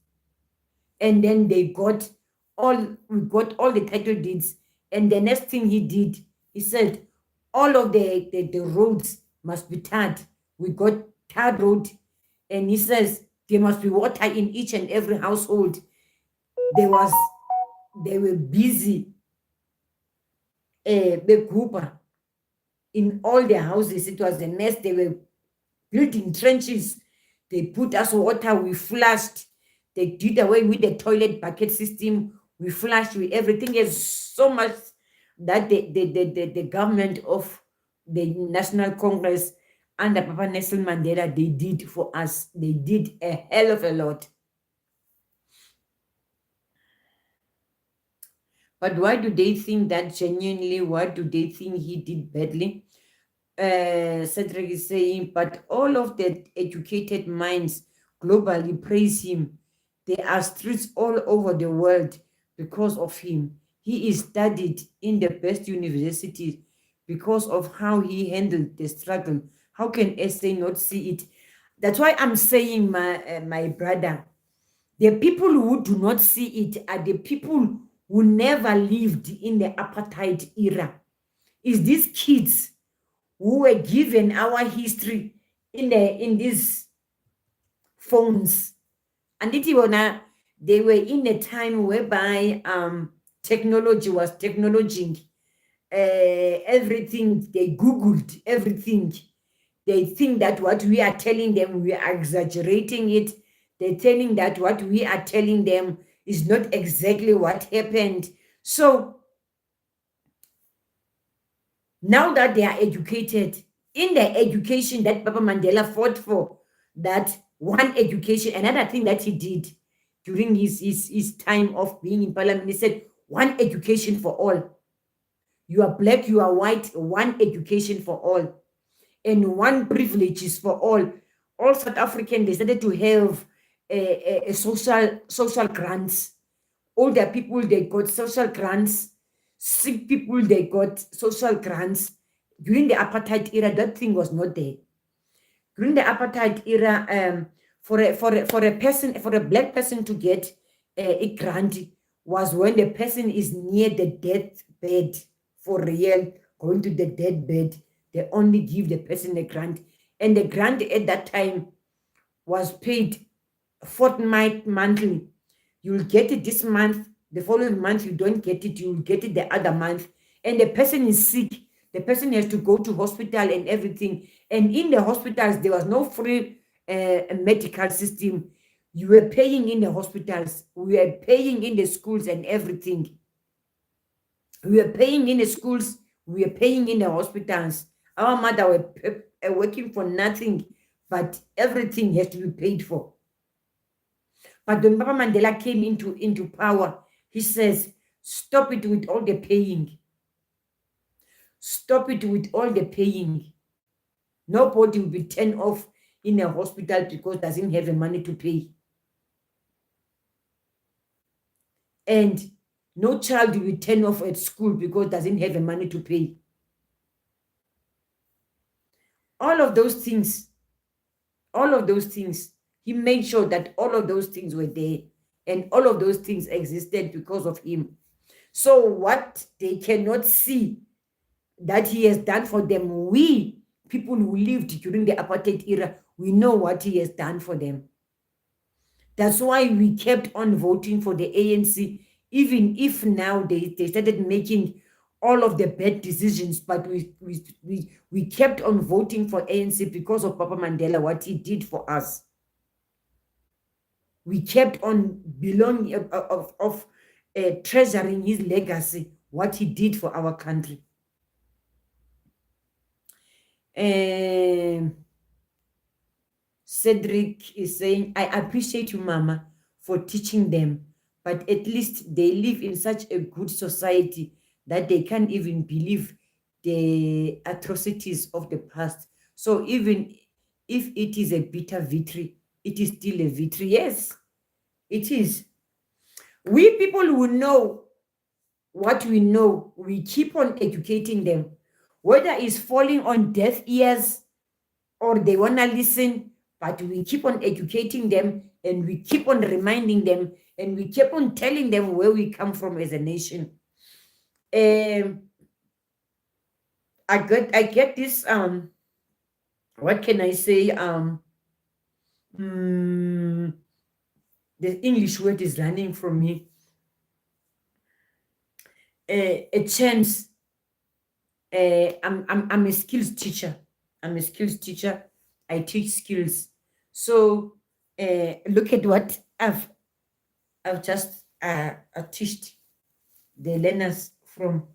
And then we got all the title deeds. And the next thing he did, he said, all of the roads must be tarred. We got tarred road. And he says, there must be water in each and every household. They were busy, the Cooper, in all their houses. It was a mess. They were building trenches. They put us water. We flushed. They did away with the toilet bucket system. We flushed with everything. There's so much that the government of the National Congress under Papa Nelson Mandela, they did for us. They did a hell of a lot. But why do they think that genuinely? Why do they think he did badly? Cedric is saying, but all of the educated minds globally praise him. There are streets all over the world because of him. He is studied in the best universities because of how he handled the struggle. How can SA not see it? That's why I'm saying, my brother, the people who do not see it are the people who never lived in the apartheid era. Is these kids who were given our history in these phones. And they were in a time whereby technology was technologizing everything. They Googled everything. They think that what we are telling them, we are exaggerating it. They're telling that what we are telling them is not exactly what happened. So now that they are educated, in the education that Papa Mandela fought for, that one education, another thing that he did during his time of being in parliament, he said, one education for all. You are black, you are white, one education for all. And one privileges for all. All South African, they started to have a social grants. Older people, they got social grants. Sick people, they got social grants. During the apartheid era, that thing was not there. During the apartheid era, for a black person to get a grant was when the person is near the deathbed, for real, going to the deathbed. They only give the person a grant. And the grant at that time was paid fortnight, monthly. You'll get it this month. The following month, you don't get it. You'll get it the other month. And the person is sick. The person has to go to hospital and everything. And in the hospitals, there was no free medical system. You were paying in the hospitals. We were paying in the schools and everything. We were paying in the schools. We were paying in the hospitals. Our mother were working for nothing, but everything has to be paid for. But when Papa Mandela came into power, he says, stop it with all the paying. Stop it with all the paying. Nobody will be turned off in a hospital because doesn't have the money to pay. And no child will be turned off at school because doesn't have the money to pay. All of those things, he made sure that all of those things were there, and all of those things existed because of him. So what they cannot see that he has done for them, we people who lived during the apartheid era, we know what he has done for them. That's why we kept on voting for the ANC, even if now they started making all of the bad decisions, but we kept on voting for ANC because of Papa Mandela, what he did for us. We kept on belonging of treasuring his legacy, what he did for our country. Cedric is saying, I appreciate you, Mama, for teaching them, but at least they live in such a good society that they can't even believe the atrocities of the past. So even if it is a bitter victory, it is still a victory. Yes, it is. We people who know what we know, we keep on educating them, whether it's falling on deaf ears or they want to listen, but we keep on educating them, and we keep on reminding them, and we keep on telling them where we come from as a nation. I get this, what can I say? The English word is running from me. A chance. I'm a skills teacher. I'm a skills teacher. I teach skills. So look at what I've just taught the learners from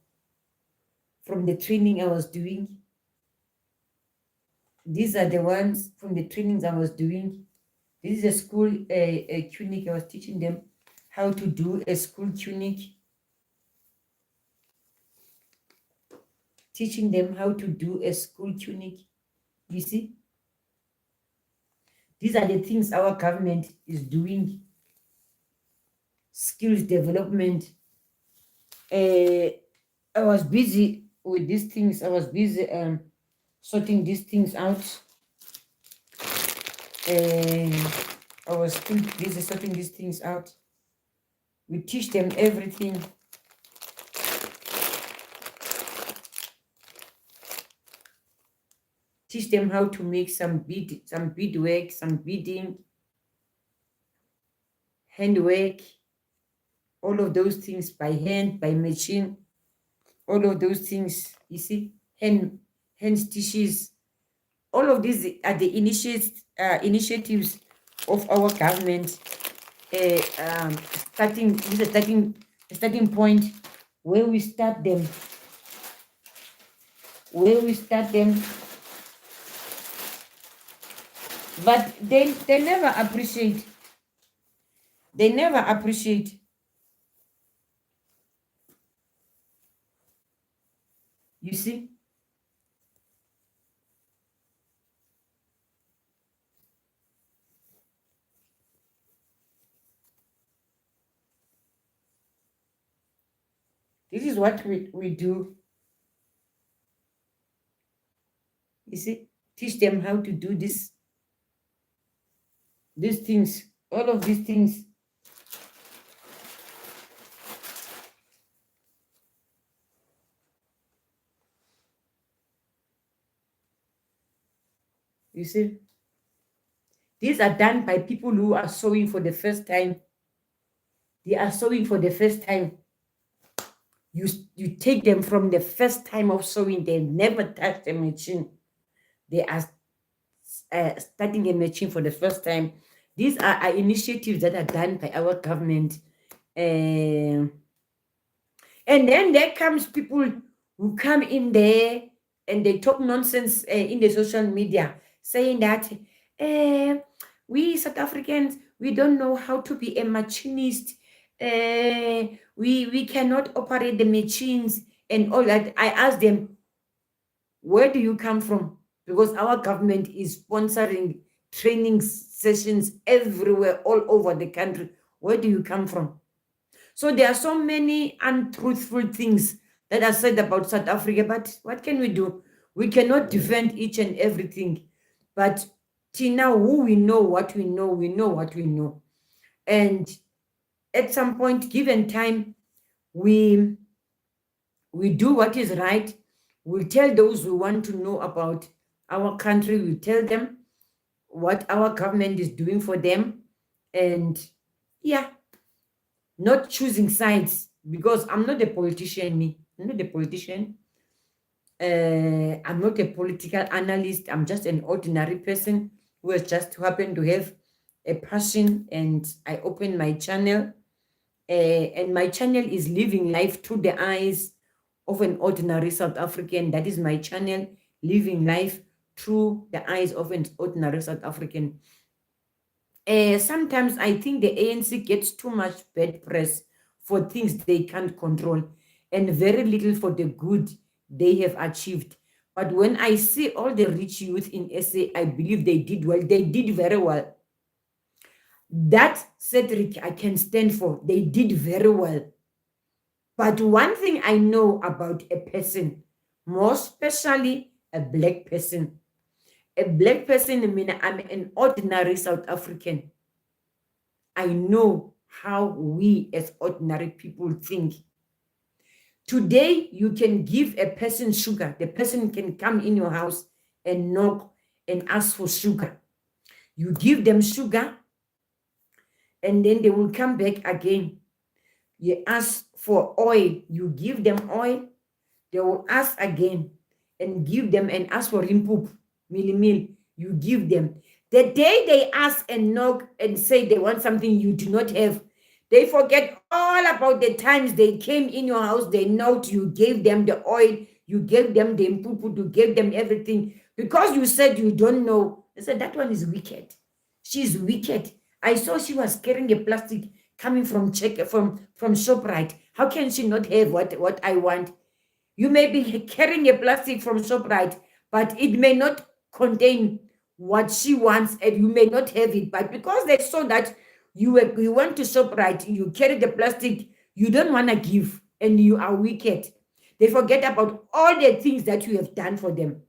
the training I was doing. These are the ones from the trainings I was doing. This is a school a clinic. I was teaching them how to do a school clinic. Teaching them how to do a school clinic. You see? These are the things our government is doing. Skills development. I was busy with these things. I was busy sorting these things out. I was still busy sorting these things out. We teach them everything. Teach them how to make some beadwork, some beading, handwork, all of those things by hand, by machine, all of those things, you see, hand stitches. All of these are the initiatives of our government. Starting this is a starting point where we start them. But they never appreciate. They never appreciate. You see? This is what we do. You see? Teach them how to do this. These things, all of these things. You see? These are done by people who are sewing for the first time. They are sewing for the first time. You take them from the first time of sewing. They never touched a machine. They are starting a machine for the first time. These are initiatives that are done by our government. And then there comes people who come in there and they talk nonsense in the social media, saying that We South Africans, we don't know how to be a machinist. We cannot operate the machines and all that. I asked them, where do you come from? Because our government is sponsoring training sessions everywhere, all over the country. Where do you come from? So there are so many untruthful things that are said about South Africa, but what can we do? We cannot defend each and everything. But till now, who we know what we know, we know what we know. And at some point, given time, we do what is right. We'll tell those who want to know about our country, we'll tell them what our government is doing for them. And yeah, not choosing sides, because I'm not a politician, me. I'm not a politician. I'm not a political analyst. I'm just an ordinary person who has just happened to have a passion, and I opened my channel. And my channel is living life through the eyes of an ordinary South African. That is my channel, living life through the eyes of an ordinary South African. Sometimes I think the ANC gets too much bad press for things they can't control, and very little for the good they have achieved. But when I see all the rich youth in SA, I believe they did well. They did very well. That, Cedric, I can stand for. They did very well. But one thing I know about a person, more especially a black person, I mean, I'm an ordinary South African. I know how we as ordinary people think. Today, you can give a person sugar. The person can come in your house and knock and ask for sugar. You give them sugar, and then they will come back again. You ask for oil. You give them oil. They will ask again and give them, and ask for rimpoop, meal. You give them. The day they ask and knock and say they want something you do not have, they forget all about the times they came in your house, they knocked, you gave them the oil, you gave them the rimpoop, you gave them everything. Because you said you don't know, they said, that one is wicked. She's wicked. I saw she was carrying a plastic coming from ShopRite. How can she not have what I want? You may be carrying a plastic from ShopRite, but it may not contain what she wants, and you may not have it. But because they saw that you went to ShopRite, you carry the plastic, you don't want to give, and you are wicked. They forget about all the things that you have done for them.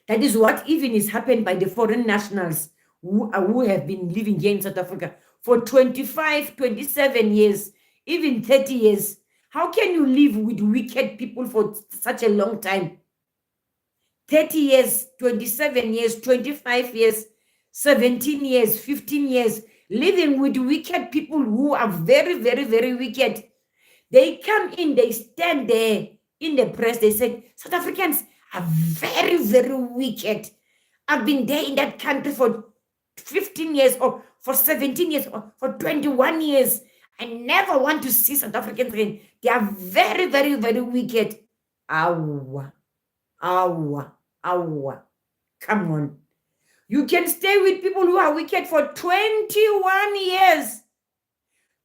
That is what even is happened by the foreign nationals who have been living here in South Africa for 25, 27 years, even 30 years. How can you live with wicked people for such a long time? 30 years, 27 years, 25 years, 17 years, 15 years, living with wicked people who are very, very, very wicked. They come in, they stand there in the press, they say, South Africans are very, very wicked. I've been there in that country for 15 years or for 17 years or for 21 years. I never want to see South Africans again. They are very, very, very wicked. Come on. You can stay with people who are wicked for 21 years.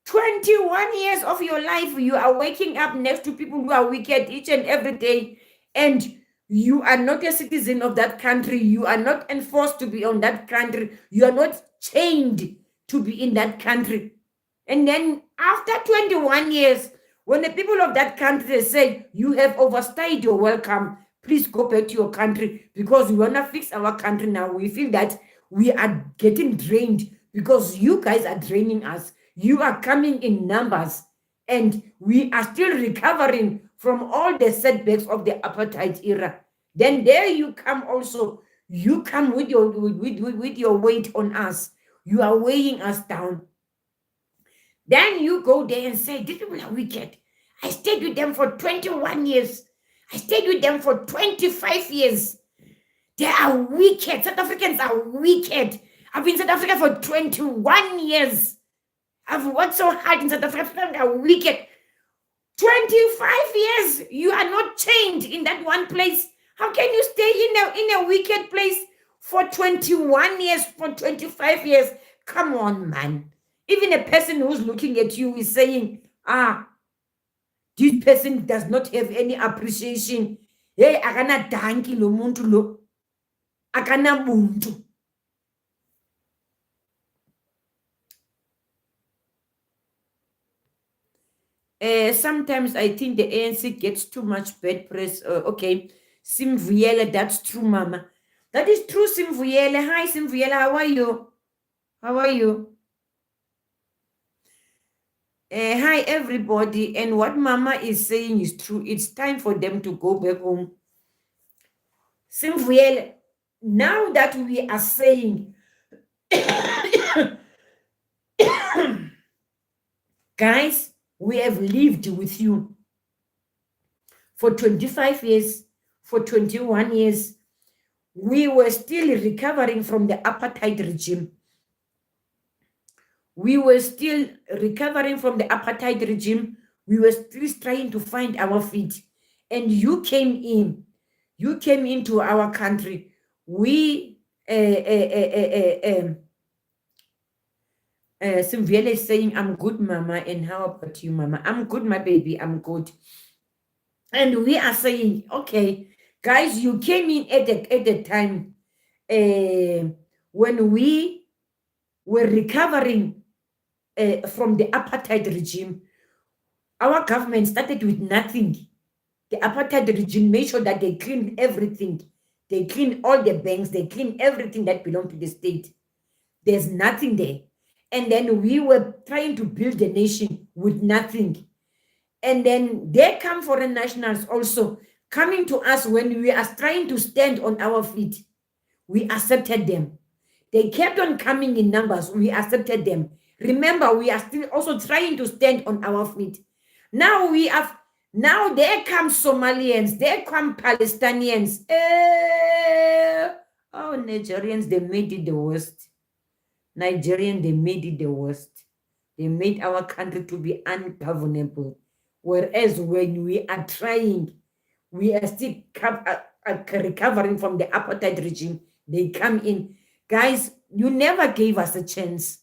21 years of your life, you are waking up next to people who are wicked each and every day, and you are not a citizen of that country. You are not enforced to be on that country. You are not chained to be in that country. And then after 21 years, when the people of that country say, you have overstayed your welcome, please go back to your country, because we want to fix our country now. We feel that we are getting drained because you guys are draining us. You are coming in numbers, and we are still recovering from all the setbacks of the apartheid era. Then there you come also. You come with your weight on us. You are weighing us down. Then you go there and say, these people are wicked. I stayed with them for 21 years. I stayed with them for 25 years. They are wicked. South Africans are wicked. I've been in South Africa for 21 years. I've worked so hard in South Africa. South Africans are wicked. 25 years, you are not chained in that one place. How can you stay in a wicked place For 21 years, for 25 years. Come on, man. Even a person who's looking at you is saying, this person does not have any appreciation. Hey, akana danki lo muntu lo. Akana muntu. Sometimes I think the ANC gets too much bad press. Okay, Simvuyele, that's true, Mama. That is true, Simvuyele. Hi, Simvuyele, how are you? How are you? Hi, everybody. And what Mama is saying is true. It's time for them to go back home. Simvuyele, now that we are saying, guys, we have lived with you for 25 years, for 21 years. We were still recovering from the apartheid regime. We were still recovering from the apartheid regime. We were still trying to find our feet. And you came in. You came into our country. We, Simviele is saying, I'm good, Mama. And how about you, Mama? I'm good, my baby. I'm good. And we are saying, okay, guys, you came in at the time when we were recovering from the apartheid regime. Our government started with nothing. The apartheid regime made sure that they cleaned everything. They cleaned all the banks. They cleaned everything that belonged to the state. There's nothing there. And then we were trying to build a nation with nothing. And then there come foreign nationals also coming to us when we are trying to stand on our feet. We accepted them. They kept on coming in numbers. We accepted them. Remember, we are still also trying to stand on our feet. Now there come Somalians, there come Palestinians. Nigerians, they made it the worst. Nigerian, they made it the worst. They made our country to be ungovernable. Whereas when we are trying, we are still recovering from the apartheid regime. They come in. Guys, you never gave us a chance.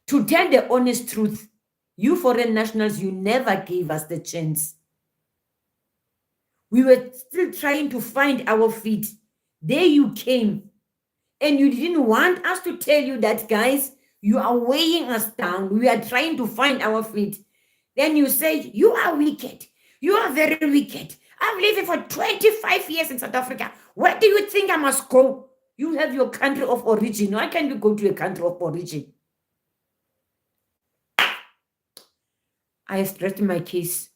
To tell the honest truth, you foreign nationals, you never gave us the chance. We were still trying to find our feet. There you came. And you didn't want us to tell you that, guys, you are weighing us down. We are trying to find our feet. Then you say, you are wicked. You are very wicked. I'm living for 25 years in South Africa. Where do you think I must go? You have your country of origin. Why can't you go to a country of origin? I have stressed my case.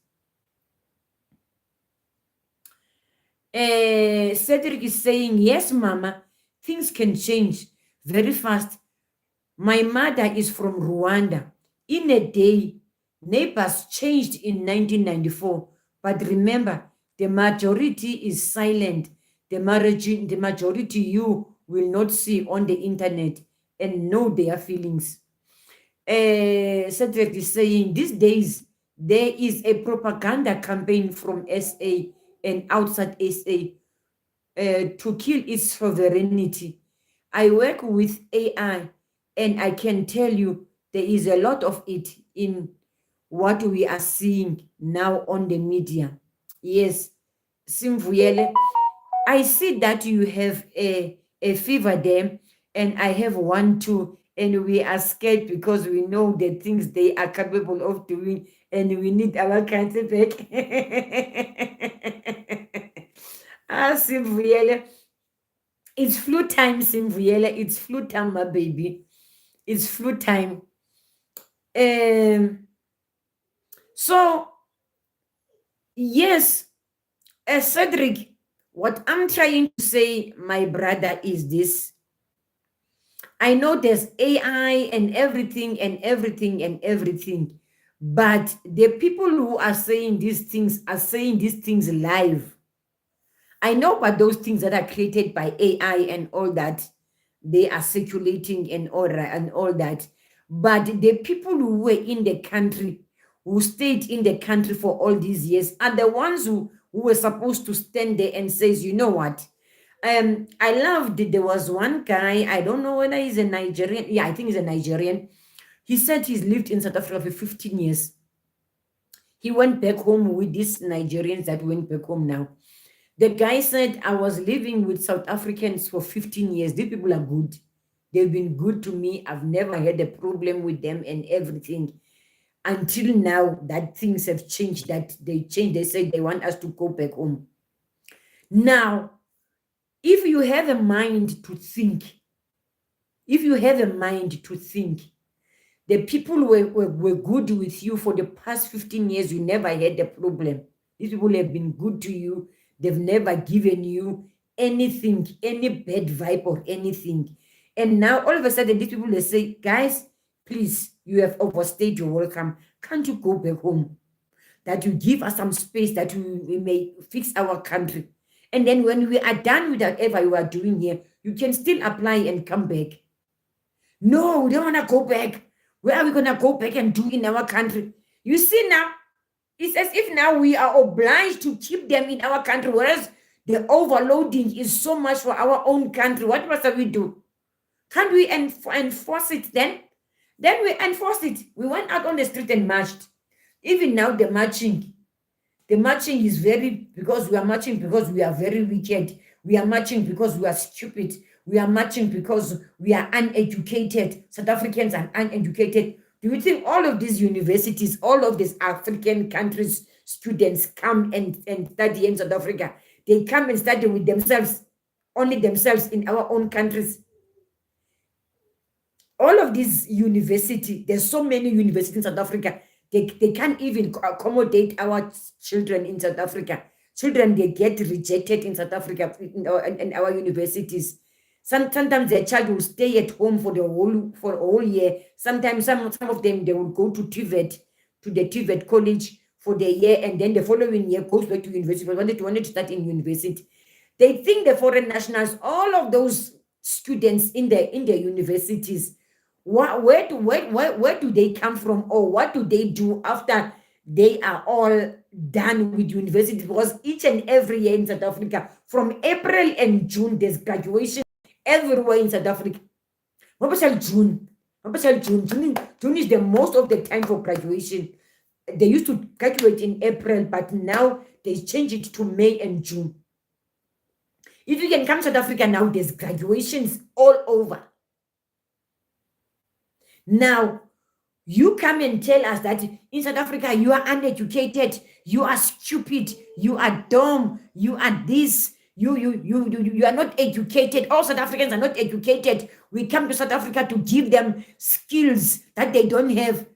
Cedric is saying, yes, Mama, things can change very fast. My mother is from Rwanda. In a day, neighbors changed in 1994. But remember, the majority is silent. The majority you will not see on the internet and know their feelings. Cedric is saying, these days, there is a propaganda campaign from SA and outside SA to kill its sovereignty. I work with AI, and I can tell you there is a lot of it in what we are seeing now on the media. Yes, Simvuyele, I see that you have a fever there, and I have one too, and we are scared because we know the things they are capable of doing, and we need our country back. Simvuyele, it's flu time, Simvuyele. It's flu time, my baby. It's flu time. So, yes, Cedric, what I'm trying to say, my brother, is this. I know there's AI and everything and everything and everything, but the people who are saying these things are saying these things live. I know about those things that are created by AI and all that, they are circulating and all that. But the people who were in the country, who stayed in the country for all these years, are the ones who were supposed to stand there and says, you know what? I loved it. There was one guy, I don't know whether he's a Nigerian. Yeah, I think he's a Nigerian. He said he's lived in South Africa for 15 years. He went back home with these Nigerians that went back home now. The guy said, I was living with South Africans for 15 years. These people are good. They've been good to me. I've never had a problem with them and everything. Until now, that things have changed, that they changed. They said they want us to go back home. Now, if you have a mind to think, the people were good with you for the past 15 years, you never had a problem. These people have been good to you. They've never given you anything, any bad vibe or anything. And now all of a sudden, these people, they say, guys, please, you have overstayed your welcome. Can't you go back home? That you give us some space, that we may fix our country. And then when we are done with whatever you are doing here, you can still apply and come back. No, we don't want to go back. Where are we going to go back and do in our country? You see now, it's as if now we are obliged to keep them in our country, whereas the overloading is so much for our own country. What must we do? Can't we enforce it then? Then we enforce it. We went out on the street and marched. Even now, the marching is because we are marching because we are very wicked. We are marching because we are stupid. We are marching because we are uneducated. South Africans are uneducated. Do you think all of these universities, all of these African countries, students come and study in South Africa? They come and study with themselves, only themselves in our own countries. All of these universities, there's so many universities in South Africa, they can't even accommodate our children in South Africa. Children, they get rejected in South Africa in our universities. Sometimes their child will stay at home for a whole year. Sometimes some of them, they will go to TVET, to the TVET college for the year, and then the following year goes back to university. But wanted to start in university. They think the foreign nationals, all of those students in the universities, where do they come from, or what do they do after they are all done with university? Because each and every year in South Africa, from April and June, there's graduation everywhere in South Africa. June is the most of the time for graduation. They used to graduate in April, but now they changed it to May and June. If you can come to South Africa now, there's graduations all over. Now, you come and tell us that in South Africa, you are uneducated, you are stupid, you are dumb, you are this, you are not educated. All South Africans are not educated. We come to South Africa to give them skills that they don't have.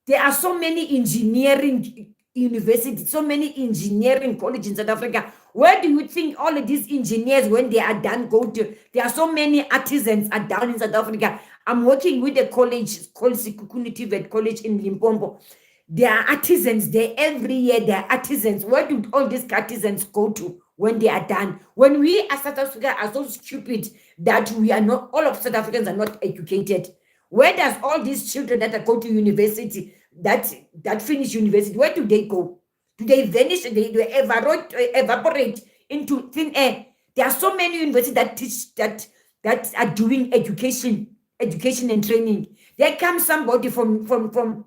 There are so many engineering universities, so many engineering colleges in South Africa. Where do you think all of these engineers, when they are done, go to? There are so many artisans are down in South Africa. I'm working with a college called Sikukuni TVET College in Limpopo. There are artisans there every year. There are artisans. Where do all these artisans go to when they are done? When we as South Africa are so stupid that we are not, all of South Africans are not educated. Where does all these children that are go to university, that finish university, where do they go? Do they vanish? They evaporate into thin air? There are so many universities that teach that are doing education and training. There comes somebody from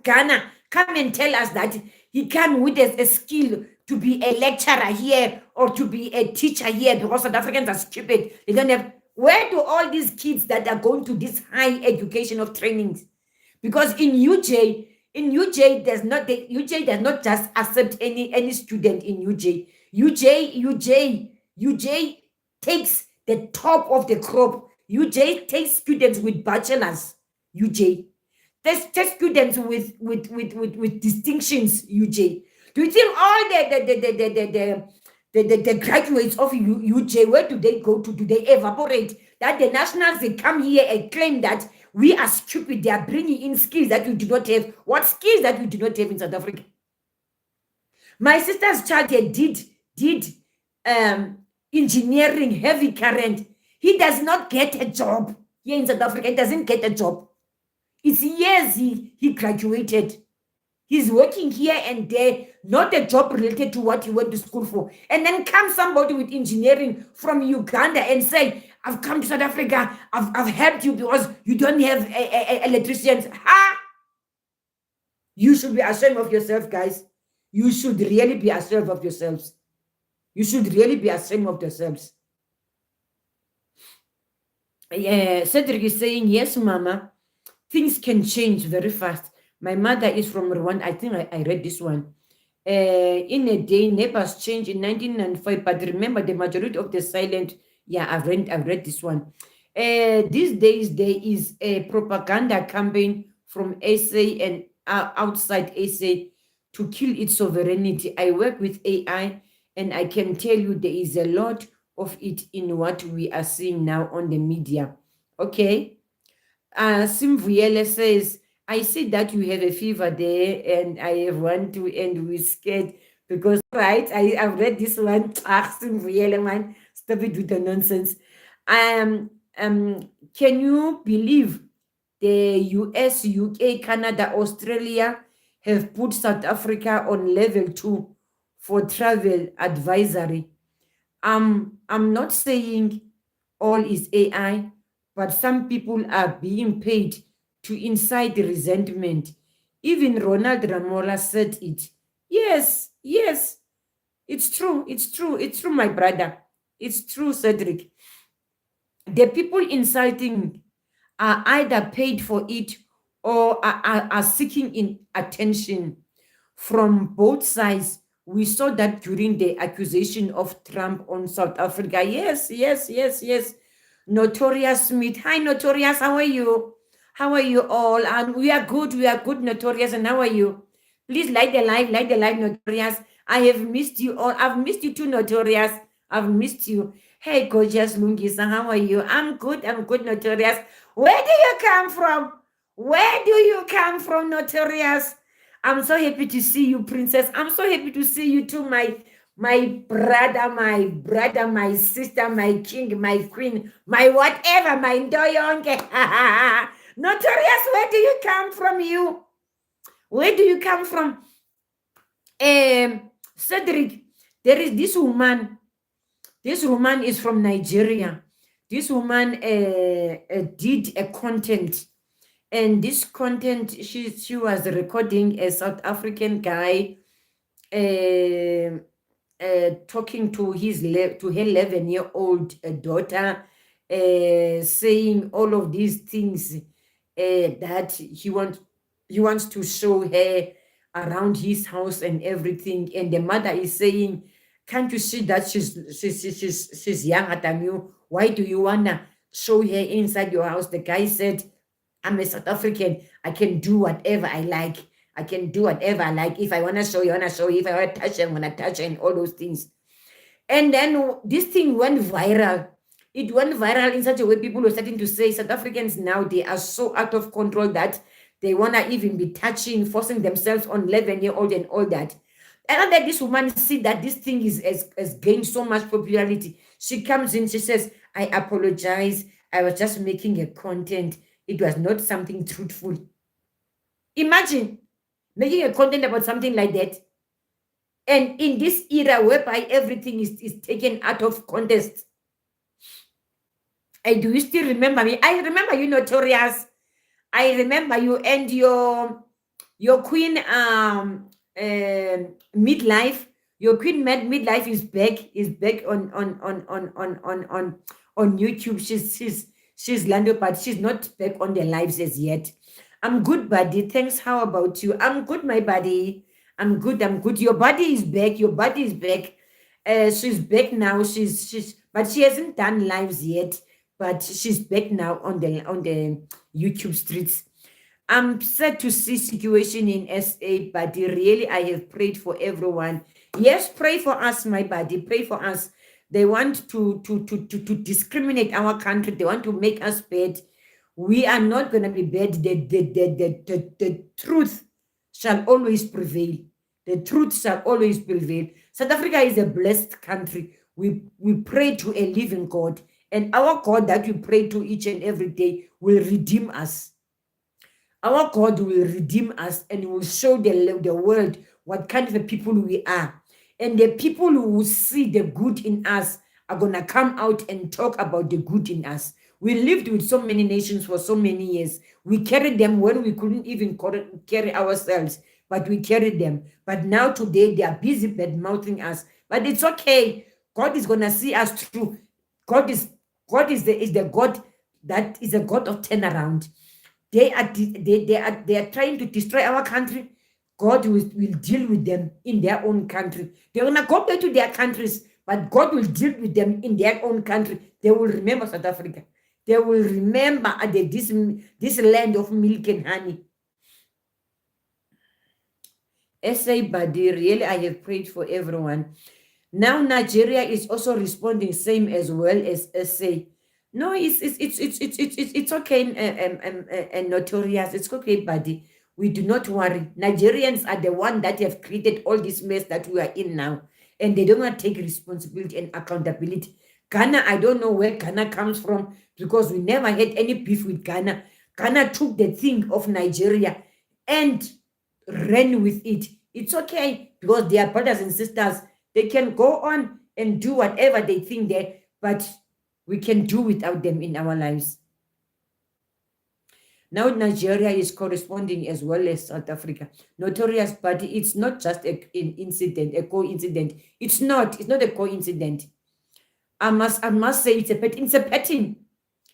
Ghana, come and tell us that he can with a skill to be a lecturer here or to be a teacher here, because South Africans are stupid. They don't have. Where do all these kids that are going to this high education of trainings? Because in UJ does not just accept any student in UJ. UJ takes the top of the crop. UJ takes students with bachelors. UJ takes students with distinctions. UJ. Do you think all the graduates of UJ, where do they go to? Do they evaporate? That the nationals, they come here and claim that we are stupid. They are bringing in skills that we do not have. What skills that we do not have in South Africa? My sister's child here did engineering, heavy current. He does not get a job here in South Africa. He doesn't get a job. It's years he graduated. He's working here and there, not a job related to what he went to school for. And then comes somebody with engineering from Uganda and say, I've come to South Africa, I've helped you because you don't have electricians. Ha! You should be ashamed of yourself, guys. You should really be ashamed of yourselves. You should really be ashamed of yourselves. Cedric is saying, yes, Mama, things can change very fast. My mother is from Rwanda. I think I read this one. In a day, neighbors changed in 1995, but remember the majority of the silent. Yeah, I've read this one. These days, there is a propaganda campaign from SA and outside SA to kill its sovereignty. I work with AI, and I can tell you there is a lot of it in what we are seeing now on the media. Okay. Simvuyele says, I see that you have a fever there and I have one too, and we're scared because, right, I've read this one. Simvuyele, man, stop it with the nonsense. Can you believe the US, UK, Canada, Australia have put South Africa on level 2 for travel advisory? I'm not saying all is AI, but some people are being paid to incite resentment. Even Ronald Ramola said it. Yes, yes, it's true, it's true, it's true, my brother. It's true, Cedric. The people inciting are either paid for it or are seeking in attention from both sides. We saw that during the accusation of Trump on South Africa. Yes, yes, yes, yes. Notorious Smith. Hi, Notorious. How are you? How are you all? And we are good. We are good, Notorious. And how are you? Please like the live, Notorious. I have missed you all. I've missed you too, Notorious. I've missed you. Hey, gorgeous Lungisa. How are you? I'm good, Notorious. Where do you come from? Where do you come from, Notorious? I'm so happy to see you, Princess. I'm so happy to see you too, my brother, my sister, my king, my queen, my whatever, my ndoyonke. Notorious, where do you come from, you? Where do you come from? Cedric, there is this woman. This woman is from Nigeria. This woman did a content, and this content, she was recording a South African guy talking to her 11-year-old daughter, saying all of these things that he wants to show her around his house and everything. And the mother is saying, can't you see that she's younger than you? Why do you wanna show her inside your house? The guy said, I'm a South African. I can do whatever I like. I can do whatever I like. If I want to show you, I want to show you. If I want to touch you, I want to touch you, and all those things. And then this thing went viral. It went viral in such a way people were starting to say South Africans now, they are so out of control that they want to even be touching, forcing themselves on 11-year-old and all that. And then this woman see that this thing has gained so much popularity. She comes in, she says, I apologize. I was just making a content. It was not something truthful. Imagine making a content about something like that. And in this era whereby everything is taken out of context. And do you still remember me? I remember you, Notorious. I remember you and your queen midlife. Your queen midlife is back on YouTube. She's Lando, but she's not back on the lives as yet. I'm good, buddy. Thanks. How about you? I'm good, my buddy. I'm good. Your body is back. She's back now. But she hasn't done lives yet. But she's back now on the YouTube streets. I'm sad to see situation in SA, but really I have prayed for everyone. Yes, pray for us, my buddy. Pray for us. They want to discriminate our country. They want to make us bad. We are not going to be bad. The truth shall always prevail. The truth shall always prevail. South Africa is a blessed country. We pray to a living God. And our God that we pray to each and every day will redeem us. Our God will redeem us and will show the world what kind of a people we are. And the people who will see the good in us are going to come out and talk about the good in us. We lived with so many nations for so many years. We carried them when we couldn't even carry ourselves, but we carried them. But now today they are busy bad mouthing us. But it's okay. God is gonna see us through. God is the God that is a God of turnaround. They are trying to destroy our country. God will deal with them in their own country. They're gonna go back to their countries, but God will deal with them in their own country. They will remember South Africa. They will remember this land of milk and honey. SA Badi, really, I have prayed for everyone. Now Nigeria is also responding same as well as SA. No, it's okay, and Notorious. It's okay, buddy. We do not worry. Nigerians are the one that have created all this mess that we are in now, and they don't want to take responsibility and accountability. Ghana, I don't know where Ghana comes from because we never had any beef with Ghana. Ghana took the thing of Nigeria and ran with it. It's okay because they are brothers and sisters. They can go on and do whatever they think they, but we can do without them in our lives. Now Nigeria is corresponding as well as South Africa. Notorious, but it's not just an incident, a coincidence. It's not a coincidence. I must say it's a pattern.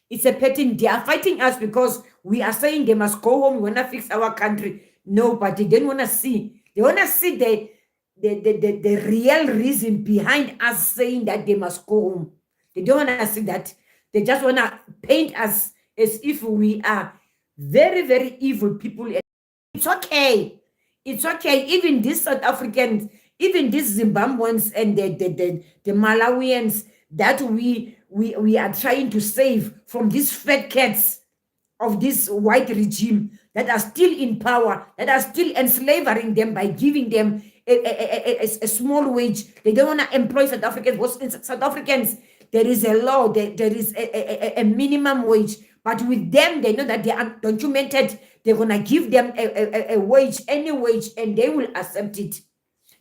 It's a pattern. They are fighting us because we are saying they must go home. We want to fix our country. No, but they don't want to see. They want to see the real reason behind us saying that they must go home. They don't want to see that. They just want to paint us as if we are very, very evil people. It's okay. It's okay. Even these South Africans, even these Zimbabweans and the Malawians that we are trying to save from these fat cats of this white regime that are still in power, that are still enslaving them by giving them a small wage. They don't want to employ South Africans. South Africans, there is a law, there is a minimum wage. But with them, they know that they are documented. They're going to give them a wage, any wage, and they will accept it.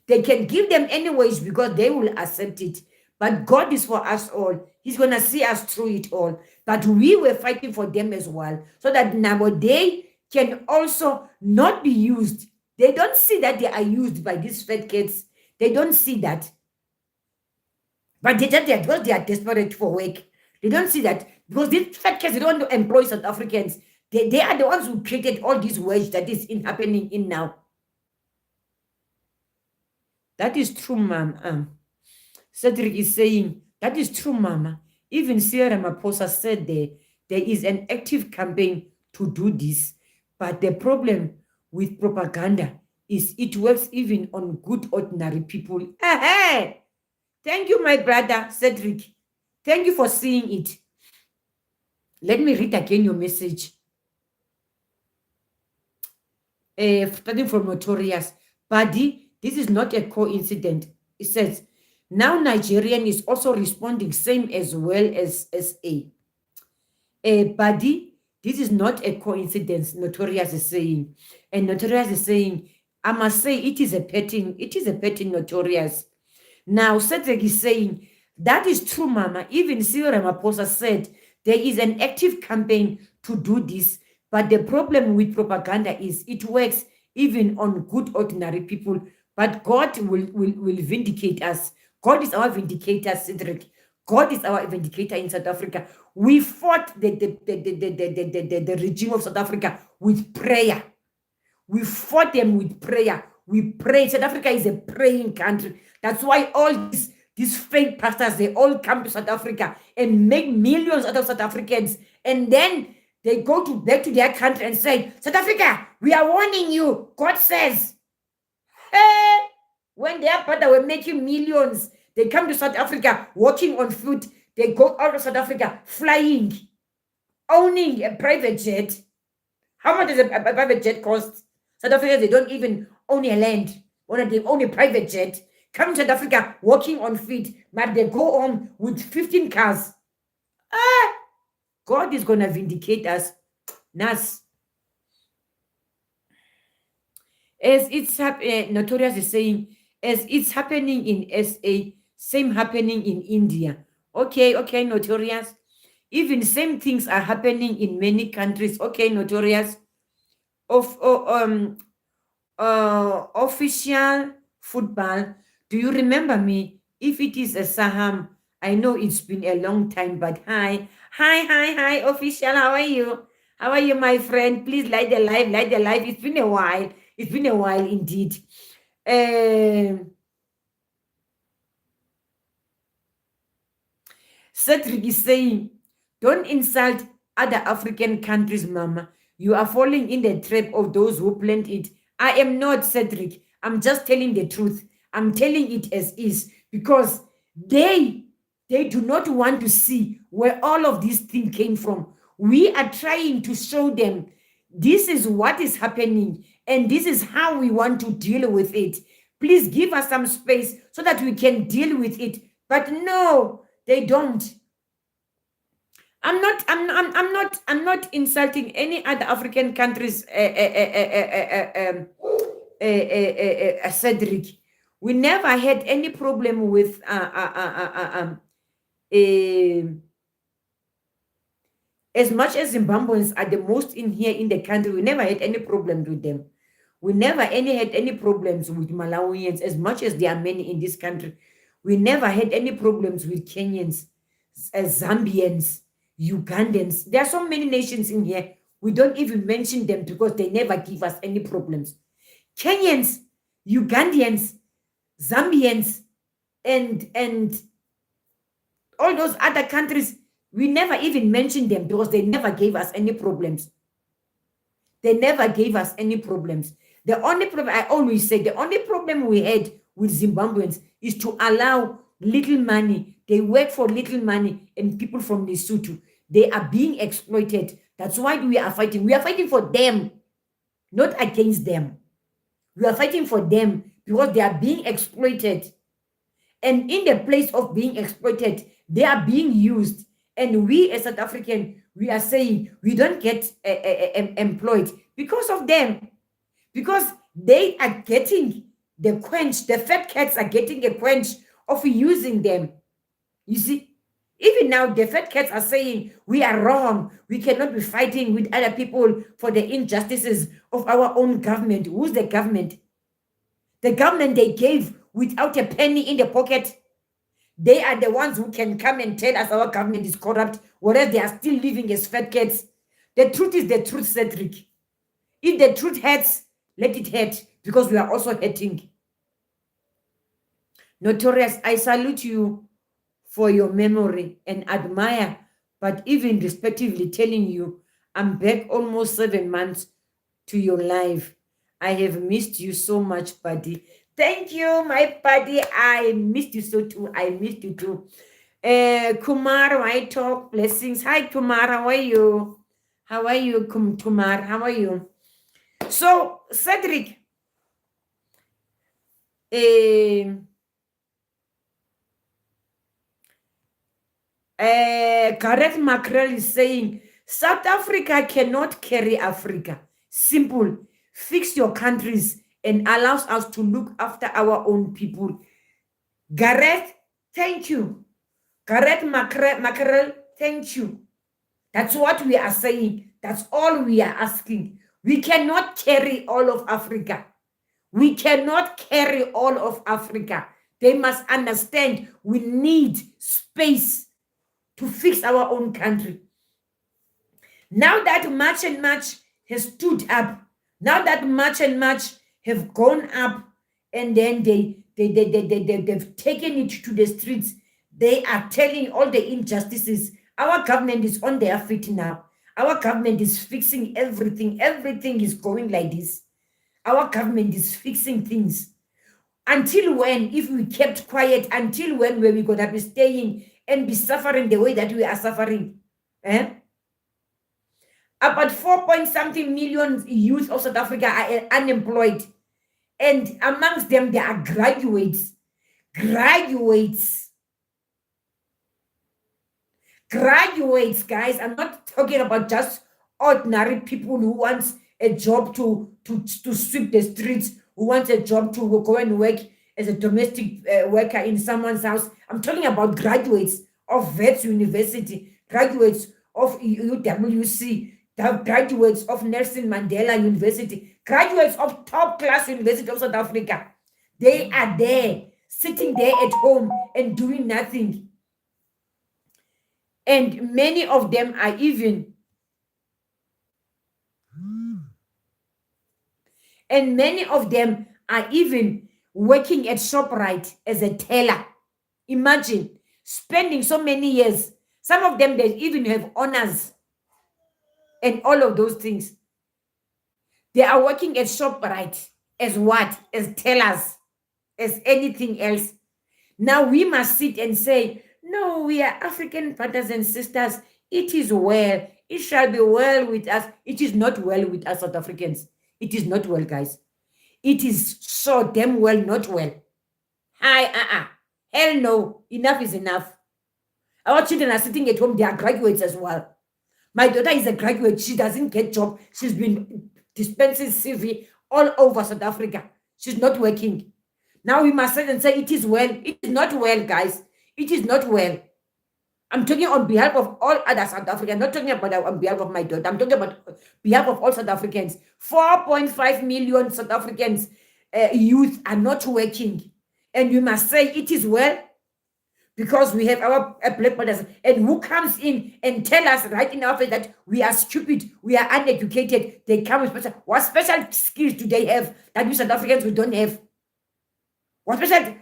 They can give them any wage because they will accept it. But God is for us all. He's going to see us through it all. But we were fighting for them as well, so that now they can also not be used. They don't see that they are used by these fat kids. They don't see that. But because they are desperate for work. They don't see that. Because these fat kids, they don't want to employ South Africans. They are the ones who created all this wage that is happening in now. That is true, Mom. Cedric is saying, that is true, Mama. Even Sierra Maposa said there is an active campaign to do this. But the problem with propaganda is it works even on good, ordinary people. Hey! Thank you, my brother, Cedric. Thank you for seeing it. Let me read again your message. Starting from Notorious. Buddy, this is not a coincidence. It says, now Nigerian is also responding same as well as SA. Buddy, this is not a coincidence, Notorious is saying. And Notorious is saying, I must say it is a pattern. It is a pattern, Notorious. Now, Cedric is saying, that is true, Mama. Even Cyril Ramaphosa said there is an active campaign to do this. But the problem with propaganda is it works even on good, ordinary people. But God will vindicate us. God is our vindicator, Cedric. God is our vindicator in South Africa. We fought the regime of South Africa with prayer. We fought them with prayer. We prayed. South Africa is a praying country. That's why all these fake pastors, they all come to South Africa and make millions out of South Africans. And then they go back to their country and say, South Africa, we are warning you. God says, hey, when their brother were making millions, they come to South Africa walking on foot. They go out of South Africa flying, owning a private jet. How much does a private jet cost? South Africans, they don't even own a land. They own a private jet. Come to South Africa walking on feet, but they go on with 15 cars. God is going to vindicate us. Nas. As it's Notorious is saying, as it's happening in SA, same happening in India. Okay, okay, Notorious. Even same things are happening in many countries. Okay, Notorious. Of official football. Do you remember me? If it is a Saham, I know it's been a long time, but hi, official. How are you? How are you, my friend? Please light the live, light the live. It's been a while. It's been a while indeed. Cedric is saying, don't insult other African countries, Mama. You are falling in the trap of those who planned it. I am not, Cedric. I'm just telling the truth. I'm telling it as is because they do not want to see where all of this thing came from. We are trying to show them this is what is happening and this is how we want to deal with it. Please give us some space so that we can deal with it. But no, they don't. I'm not insulting any other African countries, Cedric. We never had any problem with as much as Zimbabweans are the most in here in the country. We never had any problems with them. We never had any problems with Malawians, as much as there are many in this country. We never had any problems with Kenyans, Zambians, Ugandans. There are so many nations in here. We don't even mention them because they never give us any problems. Kenyans, Ugandians, Zambians, and all those other countries, we never even mention them because they never gave us any problems. They never gave us any problems. The only problem, I always say, the only problem we had with Zimbabweans is to allow little money. They work for little money, and people from Lesotho, they are being exploited. That's why we are fighting. We are fighting for them, not against them. We are fighting for them because they are being exploited. And in the place of being exploited, they are being used. And we as South African, we are saying we don't get employed because of them. Because they are getting the quench, the fat cats are getting a quench of using them. You see, even now the fat cats are saying we are wrong. We cannot be fighting with other people for the injustices of our own government. Who's the government? The government they gave without a penny in the pocket. They are the ones who can come and tell us our government is corrupt, whereas they are still living as fat cats. The truth is the truth, Cedric. If the truth hurts, let it hurt, because we are also hurting. Notorious, I salute you for your memory and admire, but even respectively telling you, I'm back almost 7 months to your life. I have missed you so much, buddy. Thank you, my buddy. I missed you so too. I missed you too. Kumar, White Talk, blessings. Hi, Kumar. How are you? How are you, Kumar? How are you? So, Cedric, Gareth Mackerel is saying, South Africa cannot carry Africa. Simple. Fix your countries and allows us to look after our own people. Gareth, thank you. Gareth Mackerel, thank you. That's what we are saying. That's all we are asking. We cannot carry all of Africa. We cannot carry all of Africa. They must understand we need space to fix our own country. Now that much and much has stood up, now that much and much have gone up, and then they've taken it to the streets. They are telling all the injustices. Our government is on their feet now. Our government is fixing everything. Everything is going like this. Our government is fixing things. Until when, if we kept quiet, until when were we going to be staying and be suffering the way that we are suffering? About 4-point-something million youth of South Africa are unemployed. And amongst them, there are graduates. Graduates, guys. I'm not talking about just ordinary people who wants a job to sweep the streets, who wants a job to go and work as a domestic worker in someone's house. I'm talking about graduates of Vets University, graduates of UWC, graduates of Nelson Mandela University, graduates of top class University of South Africa. They are there, sitting there at home and doing nothing. And many of them are even working at ShopRite as a teller. Imagine spending so many years. Some of them, they even have honors and all of those things. They are working at ShopRite as what? As tellers, as anything else. Now we must sit and say, no, we are African brothers and sisters. It is well. It shall be well with us. It is not well with us South Africans. It is not well, guys. It is so damn well not well. Hell no. Enough is enough. Our children are sitting at home. They are graduates as well. My daughter is a graduate. She doesn't get job. She's been dispensing CV all over South Africa. She's not working. Now we must sit and say it is well. It is not well, guys. It is not well. I'm talking on behalf of all other South Africans. I'm not talking about on behalf of my daughter. I'm talking about behalf of all South Africans. 4.5 million South Africans youth are not working. And we must say it is well because we have our black brothers. And who comes in and tell us right in our face that we are stupid, we are uneducated. They come with special. What special skills do they have that we South Africans we don't have? What special?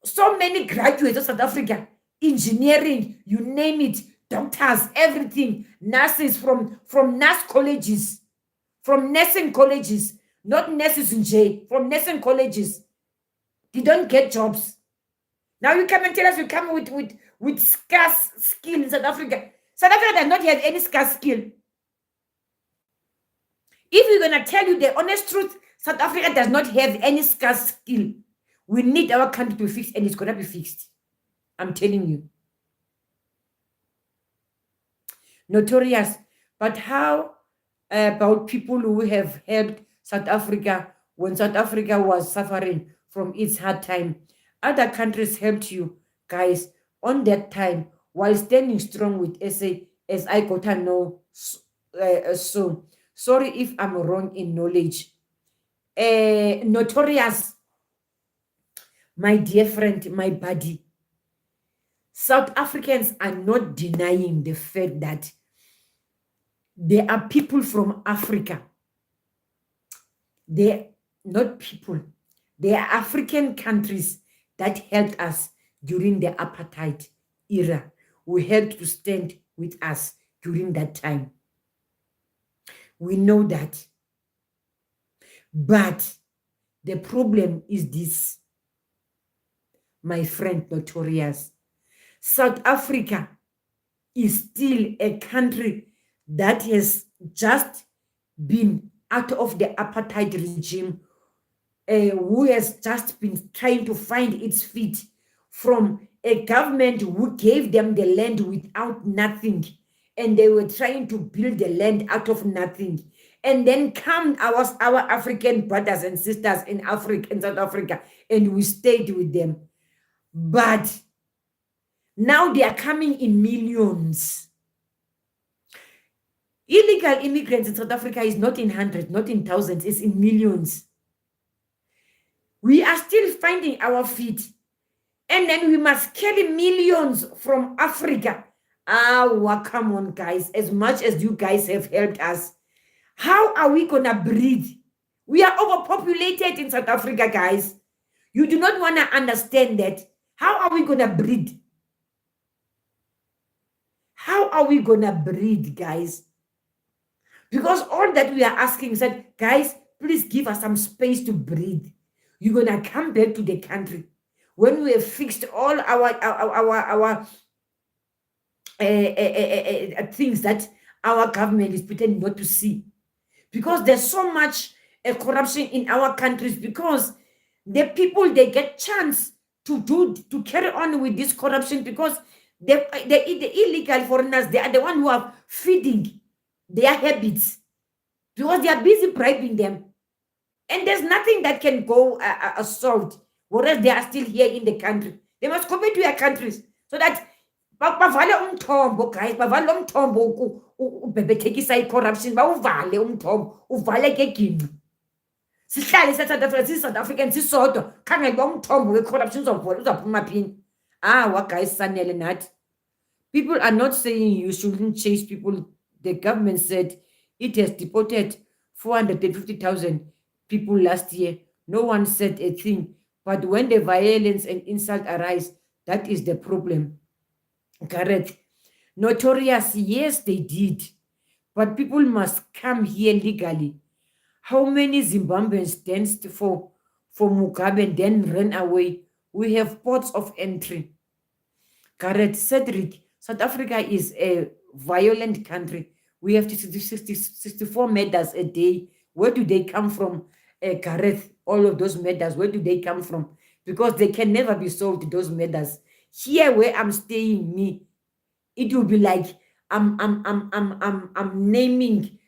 So many graduates of South Africa, engineering, you name it, doctors, everything, nurses from nurse colleges, from nursing colleges, not nurses in jail, from nursing colleges. They don't get jobs. Now you come and tell us you come with scarce skill in South Africa. South Africa does not have any scarce skill. If we're going to tell you the honest truth, South Africa does not have any scarce skill. We need our country to be fixed, and it's going to be fixed. I'm telling you. Notorious. But how about people who have helped South Africa when South Africa was suffering from its hard time? Other countries helped you, guys, on that time while standing strong with SA, as I got to know soon. Sorry if I'm wrong in knowledge. Notorious. My dear friend, my buddy, South Africans are not denying the fact that there are people from Africa. They're not people. They are African countries that helped us during the apartheid era, who helped to stand with us during that time. We know that. But the problem is this. My friend Notorious, South Africa is still a country that has just been out of the apartheid regime, who has just been trying to find its feet from a government who gave them the land without nothing, and they were trying to build the land out of nothing. And then come our African brothers and sisters in Africa, in South Africa, and we stayed with them. But now they are coming in millions. Illegal immigrants in South Africa is not in hundreds, not in thousands, it's in millions. We are still finding our feet. And then we must carry millions from Africa. Come on, guys. As much as you guys have helped us, how are we going to breathe? We are overpopulated in South Africa, guys. You do not want to understand that. How are we going to breathe? How are we going to breathe, guys? Because all that we are asking is that, guys, please give us some space to breathe. You're going to come back to the country when we have fixed all our things that our government is pretending not to see. Because there's so much corruption in our countries, because the people, they get chance to carry on with this corruption, because the illegal foreigners, they are the one who are feeding their habits. because they are busy bribing them. And there's nothing that can go solved, whereas they are still here in the country. They must go back to their countries so that bavale umthombo, guys, bavale umthombo ubhebhethekisa i-corruption, bawuvale umthombo, uvale gegingqi. Sihlale South Africa, si-South African sisodwa, khangele uba umthombo we-corruption uzaphuma phini. Guys, sanele nathi. People are not saying you shouldn't chase people. The government said it has deported 450,000 people last year. No one said a thing. But when the violence and insult arise, that is the problem. Correct. Notorious, yes, they did. But people must come here legally. How many Zimbabweans danced for Mugabe and then ran away? We have ports of entry. Correct. Cedric, South Africa is a violent country. We have 64 murders a day. Where do they come from? Gareth, all of those murders, where do they come from? Because they can never be solved, those murders. Here where I'm staying, me, it will be like I'm naming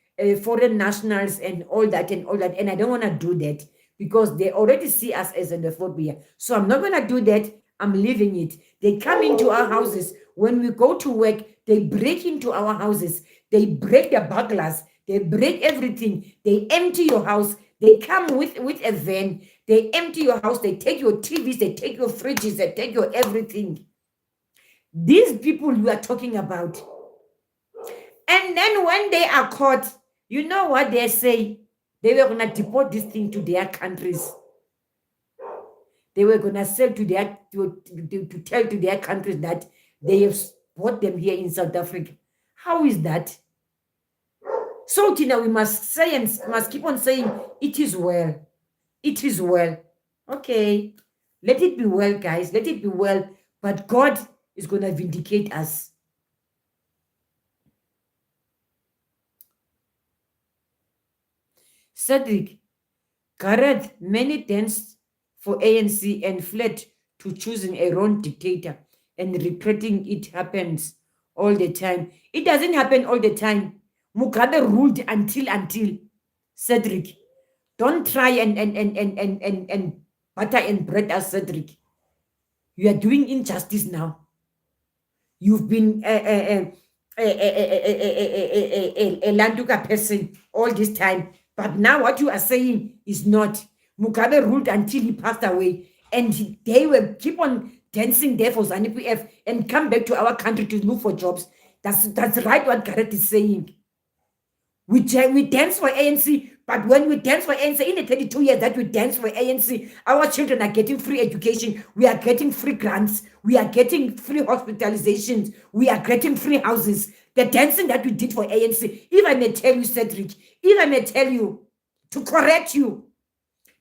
foreign nationals and all that, and I don't want to do that because they already see us as xenophobia. So I'm not going to do that. I'm leaving it. They come into our houses. When we go to work, they break into our houses. They break the burglars. They break everything. They empty your house. They come with a van. They empty your house. They take your TVs. They take your fridges. They take your everything. These people you are talking about. And then when they are caught, you know what they say? They were going to deport this thing to their countries. They were going to sell to their to tell to their countries that they have bought them here in South Africa. How is that? So Tina, we must say and must keep on saying it is well. It is well. Okay. Let it be well, guys. Let it be well. But God is going to vindicate us. Cedric, Gareth, many danced for ANC and fled to choosing a wrong dictator, and regretting it happens all the time. It doesn't happen all the time. Mugabe ruled until Cedric. Don't try and butter and bread us, Cedric. You are doing injustice now. You've been a Landuka person all this time. But now what you are saying is not. Mugabe ruled until he passed away. And they will keep on dancing there for ZANU-PF and come back to our country to look for jobs. That's right what Gareth is saying. We dance for ANC, but when we dance for ANC, in the 32 years that we dance for ANC, our children are getting free education, we are getting free grants, we are getting free hospitalizations, we are getting free houses. The dancing that we did for ANC, if I may tell you, Cedric, if I may tell you, to correct you,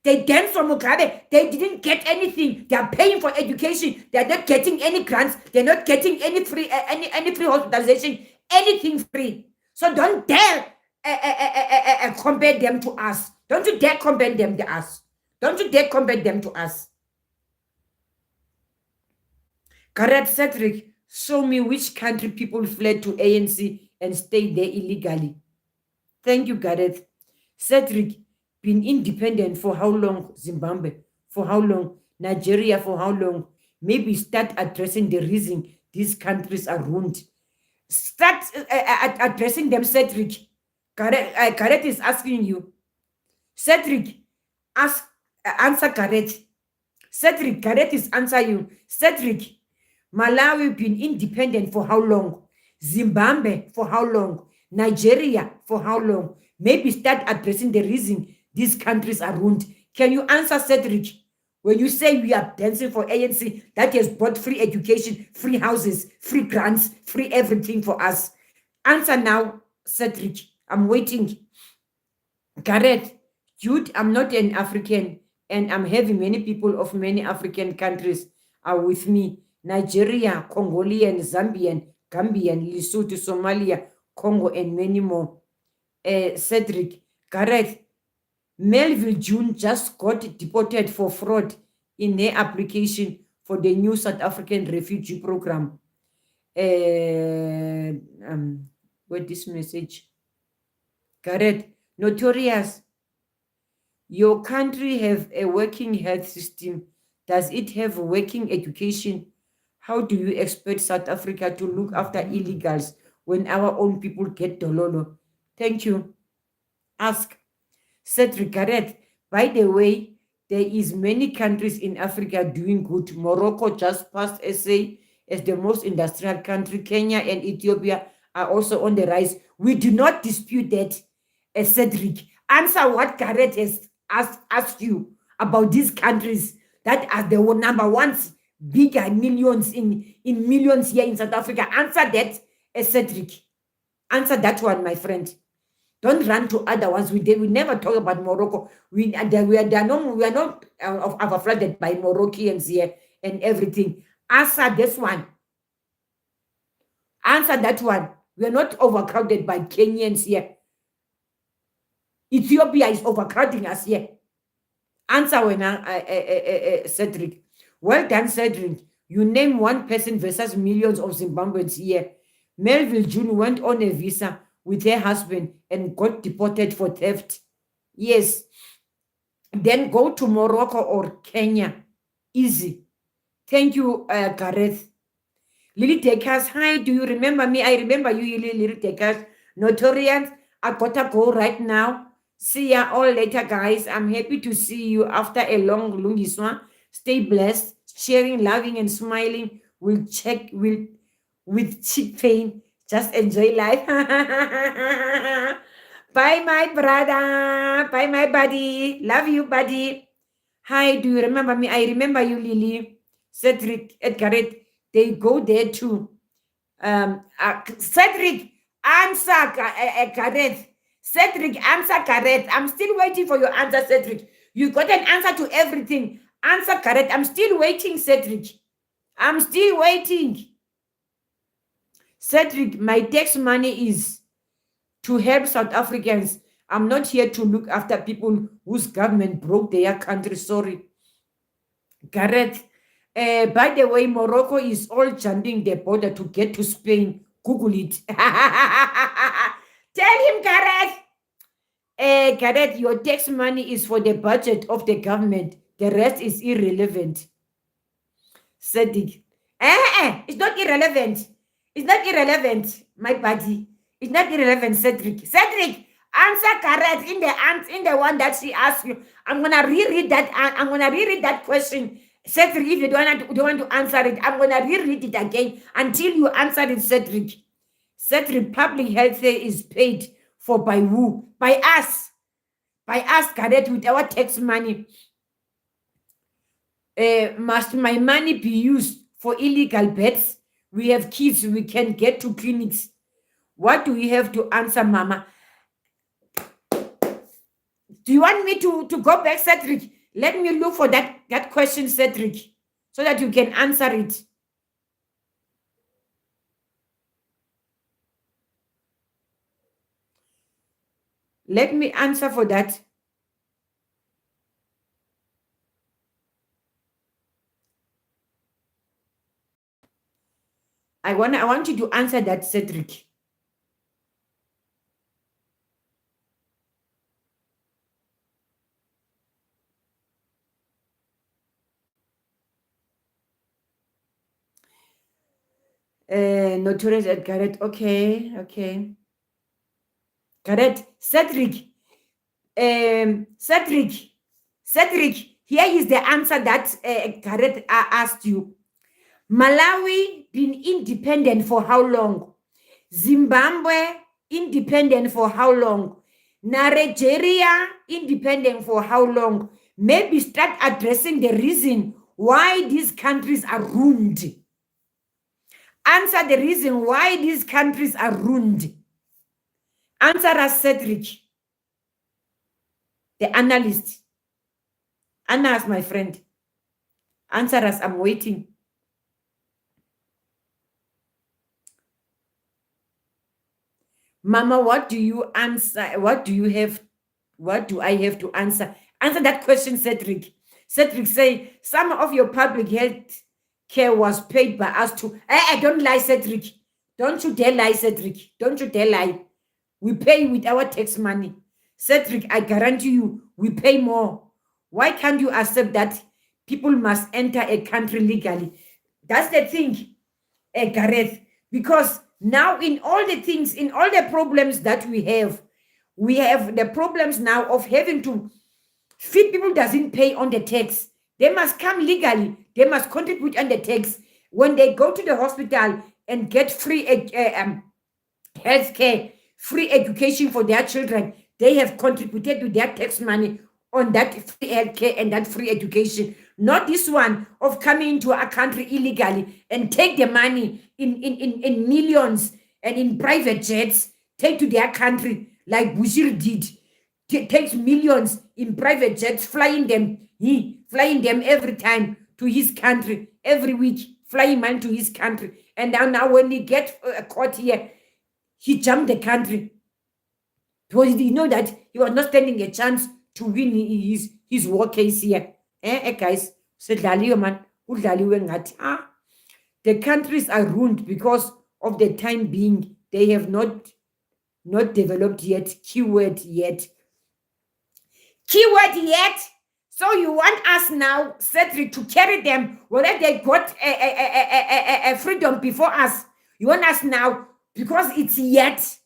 they danced for Mugabe, they didn't get anything. They are paying for education, they are not getting any grants, they're not getting any free hospitalization, anything free. So don't dare compare them to us. Don't you dare compare them to us. Don't you dare compare them to us. Gareth, Cedric, show me which country people fled to ANC and stayed there illegally. Thank you, Gareth. Cedric, been independent for how long? Zimbabwe for how long? Nigeria for how long? Maybe start addressing the reason these countries are ruined. Start addressing them, Cedric. Gareth is asking you. Cedric, answer Gareth. Cedric, Gareth is answering you. Cedric, Malawi been independent for how long? Zimbabwe for how long? Nigeria for how long? Maybe start addressing the reason these countries are ruined. Can you answer, Cedric? When you say we are dancing for ANC, that has bought free education, free houses, free grants, free everything for us. Answer now, Cedric. I'm waiting. Gareth, Jude, I'm not an African, and I'm having many people of many African countries are with me. Nigeria, Congolian, Zambian, Gambian, Lesotho, Somalia, Congo, and many more. Cedric, Gareth, Melville June just got deported for fraud in her application for the new South African refugee program. Where this message? Gareth, Notorious. Your country have a working health system. Does it have working education? How do you expect South Africa to look after illegals when our own people get dololo? Thank you. Ask. Cedric Gareth. By the way, there is many countries in Africa doing good. Morocco just passed SA as the most industrial country. Kenya and Ethiopia are also on the rise. We do not dispute that. Cedric, answer what Gareth has asked you about these countries that are the number ones, bigger millions in millions here in South Africa. Answer that, Cedric. Answer that one, my friend. Don't run to other ones. We never talk about Morocco. We are not overflooded by Moroccans here and everything. Answer this one. Answer that one. We are not overcrowded by Kenyans here. Ethiopia is overcrowding us here. Answer when Cedric. Well done, Cedric. You name one person versus millions of Zimbabweans here. Melville June went on a visa with her husband and got deported for theft. Yes. Then go to Morocco or Kenya. Easy. Thank you, Gareth. Lily Dekers, hi, do you remember me? I remember you, Lily Dekers. Notorians, I gotta go right now. See ya all later, guys. I'm happy to see you after a long lungiswa. Stay blessed, sharing, loving, and smiling. We'll check with cheek pain. Just enjoy life. Bye, my brother. Bye, my buddy. Love you, buddy. Hi, do you remember me? I remember you, Lily. Cedric, Edgaret. They go there too. Cedric, answer, Gareth. Cedric, answer, Gareth. I'm still waiting for your answer, Cedric. You got an answer to everything. Answer, Gareth. I'm still waiting, Cedric. I'm still waiting. Cedric, my tax money is to help South Africans. I'm not here to look after people whose government broke their country. Sorry. Gareth, by the way, Morocco is all jumping the border to get to Spain. Google it. Tell him, Gareth. Gareth, your tax money is for the budget of the government. The rest is irrelevant. Cedric. It's not irrelevant. It's not irrelevant, my buddy. It's not irrelevant, Cedric. Cedric, answer Gareth in the one that she asked you. I'm gonna reread that. I'm gonna reread that question. Cedric, if you don't want to answer it, I'm gonna reread it again until you answer it, Cedric. Cedric, public health is paid for by who? By us. By us, Gareth, with our tax money. Must my money be used for illegal bets? We have kids, we can get to clinics. What do we have to answer, Mama? Do you want me to go back, Cedric? Let me look for that question, Cedric, so that you can answer it. Let me answer for that. I want you to answer that, Cedric. Notorious at Gareth. Okay. Gareth, Cedric. Cedric, here is the answer that Gareth asked you. Malawi been independent for how long? Zimbabwe independent for how long? Nigeria independent for how long? Maybe start addressing the reason why these countries are ruined. Answer the reason why these countries are ruined. Answer us, Cedric, the analyst. Anas, my friend. Answer us. I'm waiting. Mama, what do you answer? What do I have to answer? Answer that question, Cedric. Cedric say, some of your public health care was paid by us too. Don't lie, Cedric. Don't you dare lie, Cedric. Don't you dare lie. We pay with our tax money. Cedric, I guarantee you, we pay more. Why can't you accept that people must enter a country legally? That's the thing, Gareth. Because now, in all the things, in all the problems that we have the problems now of having to feed people doesn't pay on the tax. They must come legally. They must contribute on the tax. When they go to the hospital and get free health care, free education for their children, they have contributed to their tax money on that free health care and that free education. Not this one of coming into a country illegally and take the money in millions and in private jets, take to their country like Bushir did. Takes millions in private jets, flying them every time to his country, every week, flying man to his country. And now when he gets caught here, he jumped the country because he know that he was not standing a chance to win his war case here. Guys, man, the countries are ruined because of the time being. They have not developed yet. Keyword yet. So you want us now, Cedric, to carry them whether they got a freedom before us. You want us now, because it's yet,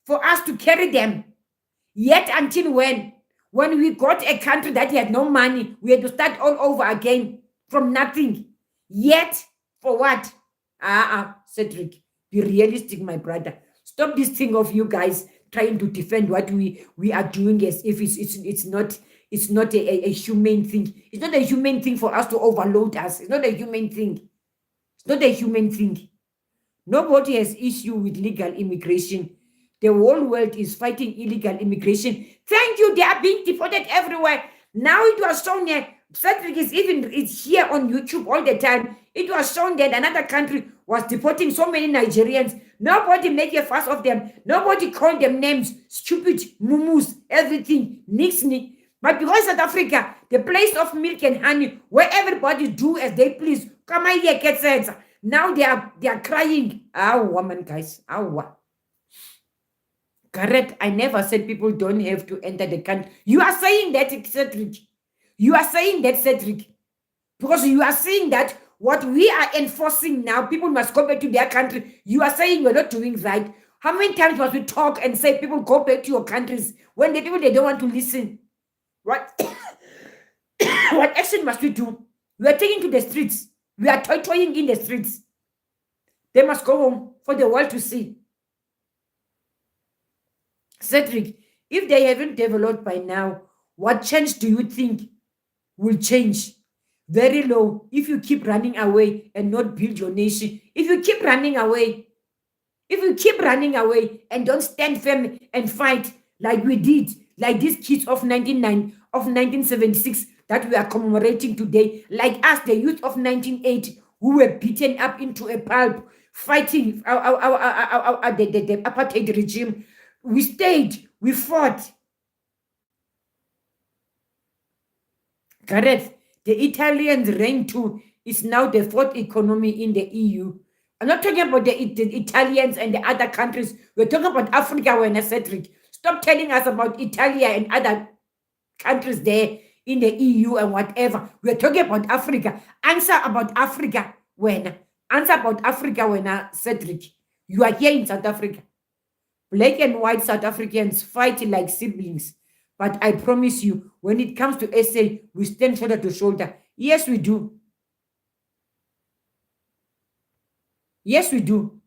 for us to carry them. Yet until when? When we got a country that had no money, we had to start all over again from nothing. Yet, for what? Cedric, be realistic, my brother. Stop this thing of you guys trying to defend what we are doing as if it's not a humane thing. It's not a humane thing for us to overload us. It's not a humane thing. It's not a humane thing. Nobody has issue with legal immigration. The whole world is fighting illegal immigration. Thank you. They are being deported everywhere. Now it was shown here. Cedric is here on YouTube all the time. It was shown that another country was deporting so many Nigerians. Nobody make a fuss of them. Nobody called them names. Stupid, mumus, everything. Nixney. But because South Africa, the place of milk and honey, where everybody do as they please. Come here, get sense. Now they are crying. Woman, guys. Correct. I never said people don't have to enter the country. You are saying that, Cedric. You are saying that, Cedric. Because you are saying that what we are enforcing now, people must go back to their country. You are saying we're not doing right. How many times must we talk and say people go back to your countries when the people, they don't want to listen? What what action must we do? We are taking to the streets. We are toying in the streets. They must go home for the world to see. Cedric, if they haven't developed by now, what change do you think will change? Very low. If you keep running away and not build your nation, if you keep running away and don't stand firm and fight like we did, like these kids of 1976 that we are commemorating today, like us, the youth of 1980, who were beaten up into a pulp, fighting the apartheid regime. We stayed, we fought. Gareth, the Italians' reign too is now the fourth economy in the EU. I'm not talking about the Italians and the other countries. We're talking about Africa, when Cedric. Stop telling us about Italia and other countries there in the EU and whatever. We're talking about Africa. Answer about Africa when Cedric. You are here in South Africa. Black and white South Africans fight like siblings. But I promise you, when it comes to SA, we stand shoulder to shoulder. Yes, we do. Yes, we do.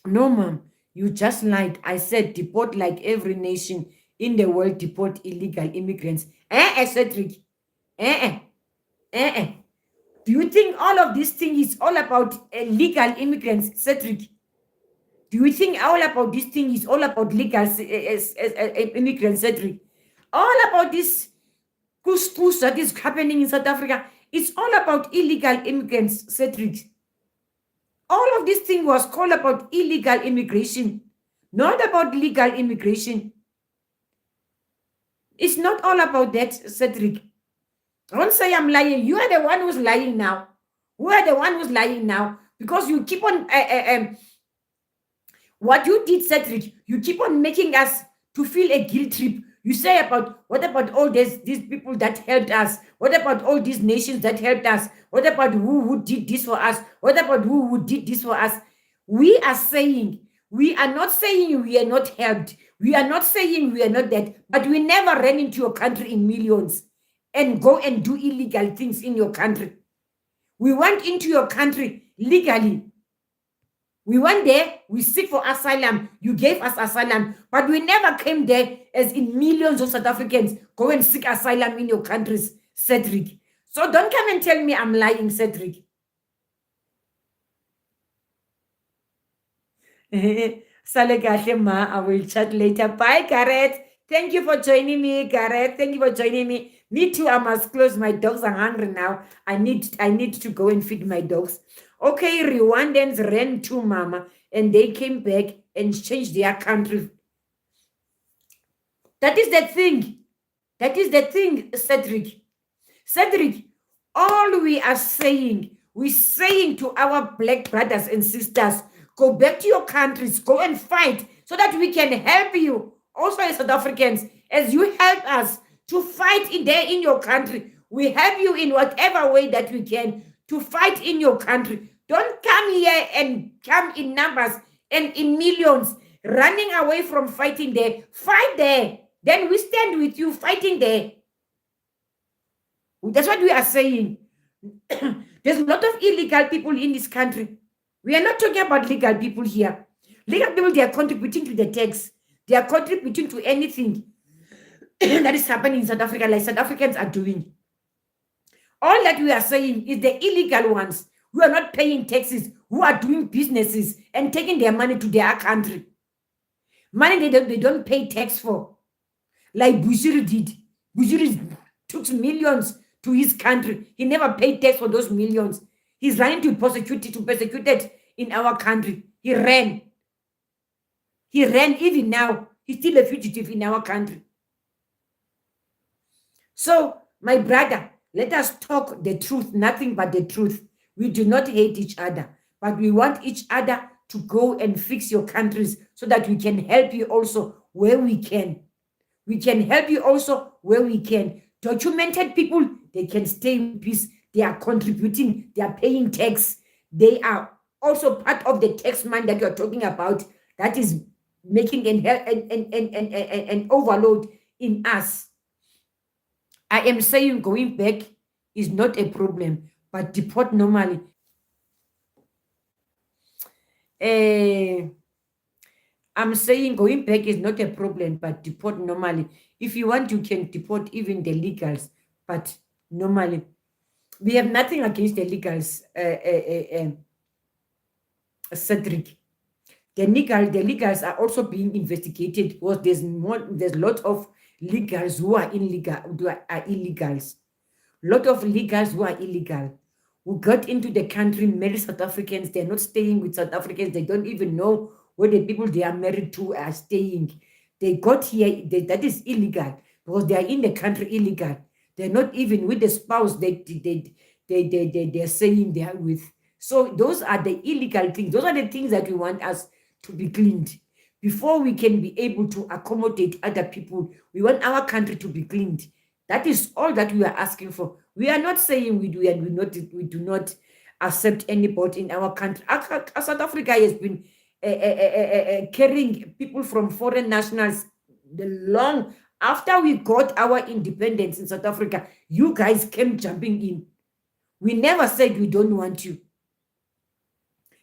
No, ma'am. You just lied. I said deport like every nation in the world deport illegal immigrants. Cedric. Do you think all of this thing is all about legal immigrants, Cedric? Do you think all about this thing is all about legal immigrants, Cedric? All about this couscous that is happening in South Africa, it's all about illegal immigrants, Cedric. All of this thing was called about illegal immigration, not about legal immigration. It's not all about that, Cedric. Don't say I'm lying. You are the one who's lying now. Who are the one who's lying now? Because you keep on What you did, Cedric, you keep on making us to feel a guilt trip. You say about, what about all these people that helped us? What about all these nations that helped us? What about who did this for us? What about who did this for us? We are saying, we are not saying we are not helped. We are not saying we are not dead, but we never ran into your country in millions and go and do illegal things in your country. We went into your country legally. We went there, we seek for asylum. You gave us asylum, but we never came there as in millions of South Africans go and seek asylum in your countries, Cedric. So don't come and tell me I'm lying, Cedric. Sale kahle ma, I will chat later. Bye, Gareth. Thank you for joining me, Gareth. Thank you for joining me. Me too, I must close. My dogs are hungry now. I need to go and feed my dogs. Okay, Rwandans ran to Mama and they came back and changed their country. That is the thing. That is the thing, Cedric. Cedric, all we are saying, we're saying to our black brothers and sisters, go back to your countries, go and fight so that we can help you. Also, as South Africans, as you help us to fight in your country, we help you in whatever way that we can to fight in your country. Don't come here and come in numbers and in millions running away from fighting there. Fight there. Then we stand with you fighting there. That's what we are saying. There's a lot of illegal people in this country. We are not talking about legal people here. Legal people, they are contributing to the tax. They are contributing to anything that is happening in South Africa, like South Africans are doing. All that we are saying is the illegal ones who are not paying taxes, who are doing businesses and taking their money to their country. Money they don't pay tax for. Like Bushiri did. Bushiri took millions to his country. He never paid tax for those millions. He's running to persecute it in our country. He ran. He ran even now. He's still a fugitive in our country. So, my brother, let us talk the truth, nothing but the truth. We do not hate each other, but we want each other to go and fix your countries so that we can help you also where we can. We can help you also where we can. Documented people, they can stay in peace. They are contributing. They are paying tax. They are also part of the tax money that you're talking about that is making an overload in us. I am saying going back is not a problem, but deport normally. I'm saying going back is not a problem, but deport normally. If you want, you can deport even the legals, but normally. We have nothing against the legals, Cedric. The legals are also being investigated because there's a lot of legals who are illegals. Lot of legals who are illegal, who got into the country, married South Africans. They're not staying with South Africans. They don't even know where the people they are married to are staying. They got here, that is illegal because they are in the country illegal. They're not even with the spouse they're saying they are with. So those are the illegal things. Those are the things that we want us to be cleaned. Before we can be able to accommodate other people, we want our country to be cleaned. That is all that we are asking for. We are not saying we do and we do not accept anybody in our country. South Africa has been carrying people from foreign nationals long after we got our independence in South Africa. You guys came jumping in. We never said we don't want you.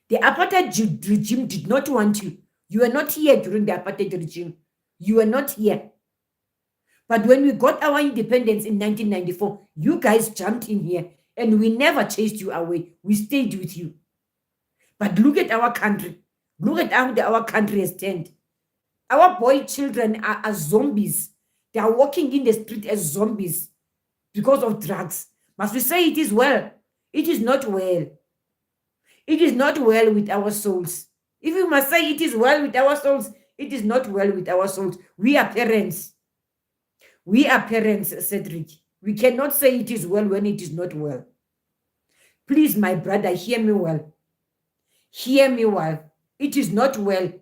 The apartheid regime did not want you. You were not here during the apartheid regime. You were not here. But when we got our independence in 1994, you guys jumped in here and we never chased you away. We stayed with you. But look at our country. Look at how our country has turned. Our boy children are zombies. They are walking in the street as zombies because of drugs. Must we say it is well? It is not well. It is not well with our souls. If we must say it is well with our souls, it is not well with our souls. We are parents. We are parents, Cedric. We cannot say it is well when it is not well. Please, my brother, hear me well. Hear me well. It is not well.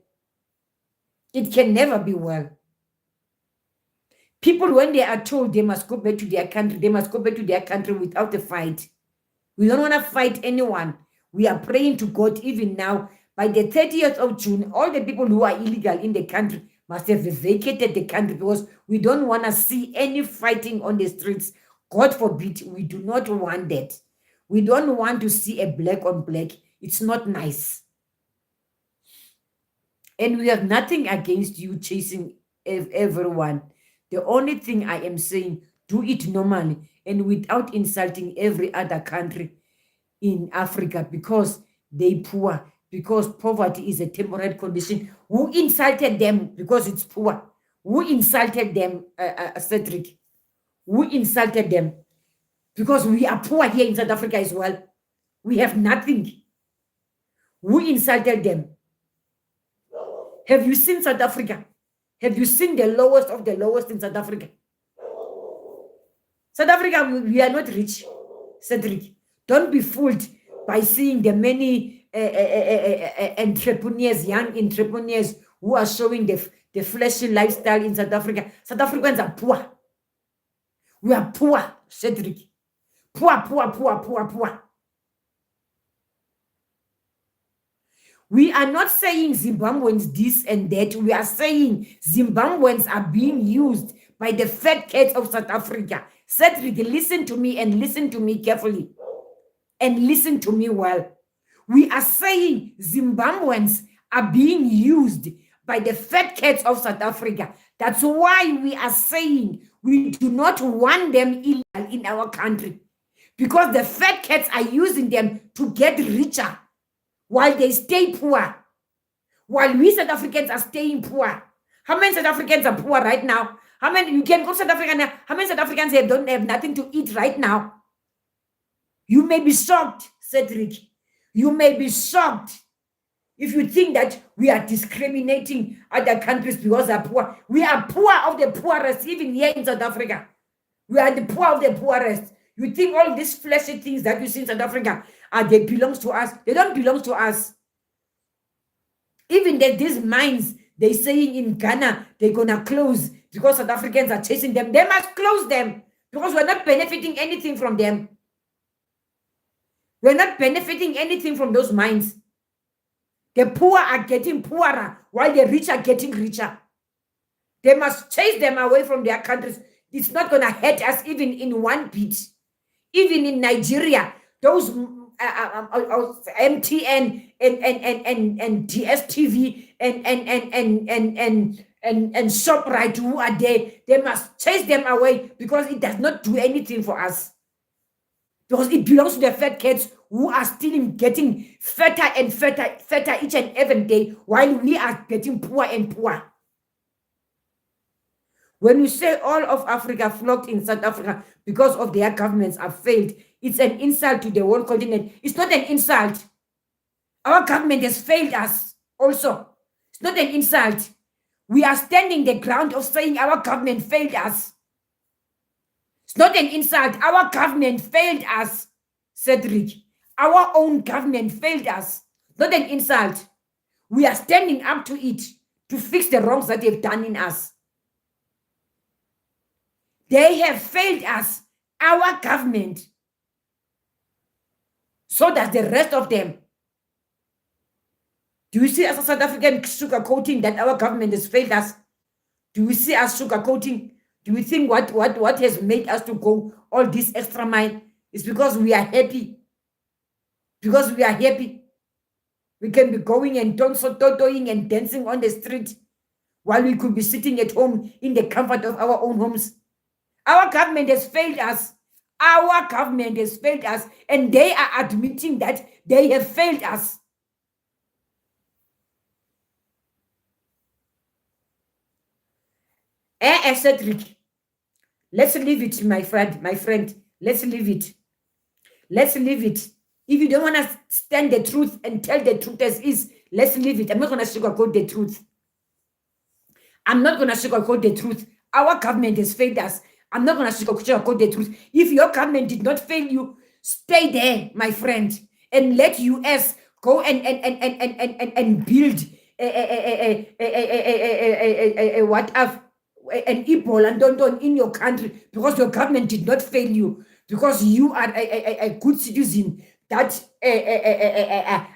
It can never be well. People, when they are told they must go back to their country, they must go back to their country without a fight. We don't want to fight anyone. We are praying to God even now. By the 30th of June, all the people who are illegal in the country must have vacated the country, because we don't want to see any fighting on the streets. God forbid, we do not want that. We don't want to see a black on black. It's not nice. And we have nothing against you chasing everyone. The only thing I am saying, do it normally and without insulting every other country in Africa, because they poor, because poverty is a temporary condition. Who insulted them because it's poor? Who insulted them, Cedric? Who insulted them? Because we are poor here in South Africa as well. We have nothing. Who insulted them? Have you seen South Africa? Have you seen the lowest of the lowest in South Africa? South Africa, we are not rich, Cedric. Don't be fooled by seeing the many entrepreneurs, young entrepreneurs who are showing the flashy lifestyle in South Africa. South Africans are poor. We are poor, Cedric. Poor, poor, poor, poor, poor. We are not saying Zimbabweans this and that. We are saying Zimbabweans are being used by the fat cats of South Africa. Cedric, listen to me and listen to me carefully. And listen to me well. We are saying Zimbabweans are being used by the fat cats of South Africa. That's why we are saying we do not want them illegal in our country, because the fat cats are using them to get richer while they stay poor, while we South Africans are staying poor. How many South Africans are poor right now? How many, you can go to South Africa now, how many South Africans don't have nothing to eat right now? You may be shocked, Cedric. You may be shocked if you think that we are discriminating other countries because they are poor. We are poor of the poorest, even here in South Africa. We are the poor of the poorest. You think all these fleshy things that you see in South Africa, they belong to us? They don't belong to us. Even that these mines, they saying in Ghana, they're going to close because South Africans are chasing them. They must close them because we're not benefiting anything from them. We're not benefiting anything from those mines. The poor are getting poorer while the rich are getting richer. They must chase them away from their countries. It's not going to hurt us even in one bit. Even in Nigeria, those MTN and DSTV and ShopRite who are there, they must chase them away because it does not do anything for us. Because it belongs to the fat cats who are still getting fatter and fatter each and every day, while we are getting poor and poor. When you say all of Africa flocked in South Africa because of their governments have failed, it's an insult to the whole continent. It's not an insult. Our government has failed us also. It's not an insult. We are standing the ground of saying our government failed us. It's not an insult. Our government failed us, Cedric. Our own government failed us. Not an insult. We are standing up to it to fix the wrongs that they've done in us. They have failed us, our government. So does the rest of them. Do you see us as South African sugarcoating that our government has failed us? Do we see us sugarcoating? Do we think what has made us to go all this extra mile is because we are happy? Because we are happy. We can be going and totoing and dancing on the street while we could be sitting at home in the comfort of our own homes. Our government has failed us. Our government has failed us, and they are admitting that they have failed us. Cedric, let's leave it, my friend. Let's leave it. Let's leave it. If you don't want to stand the truth and tell the truth as is, let's leave it. I'm not going to sugarcoat the truth. I'm not going to sugarcoat the truth. Our government has failed us. I'm not going to sugarcoat the truth. If your government did not fail you, stay there, my friend, and let US go and build what of an Ebola and don't in your country because your government did not fail you, because you are a good citizen that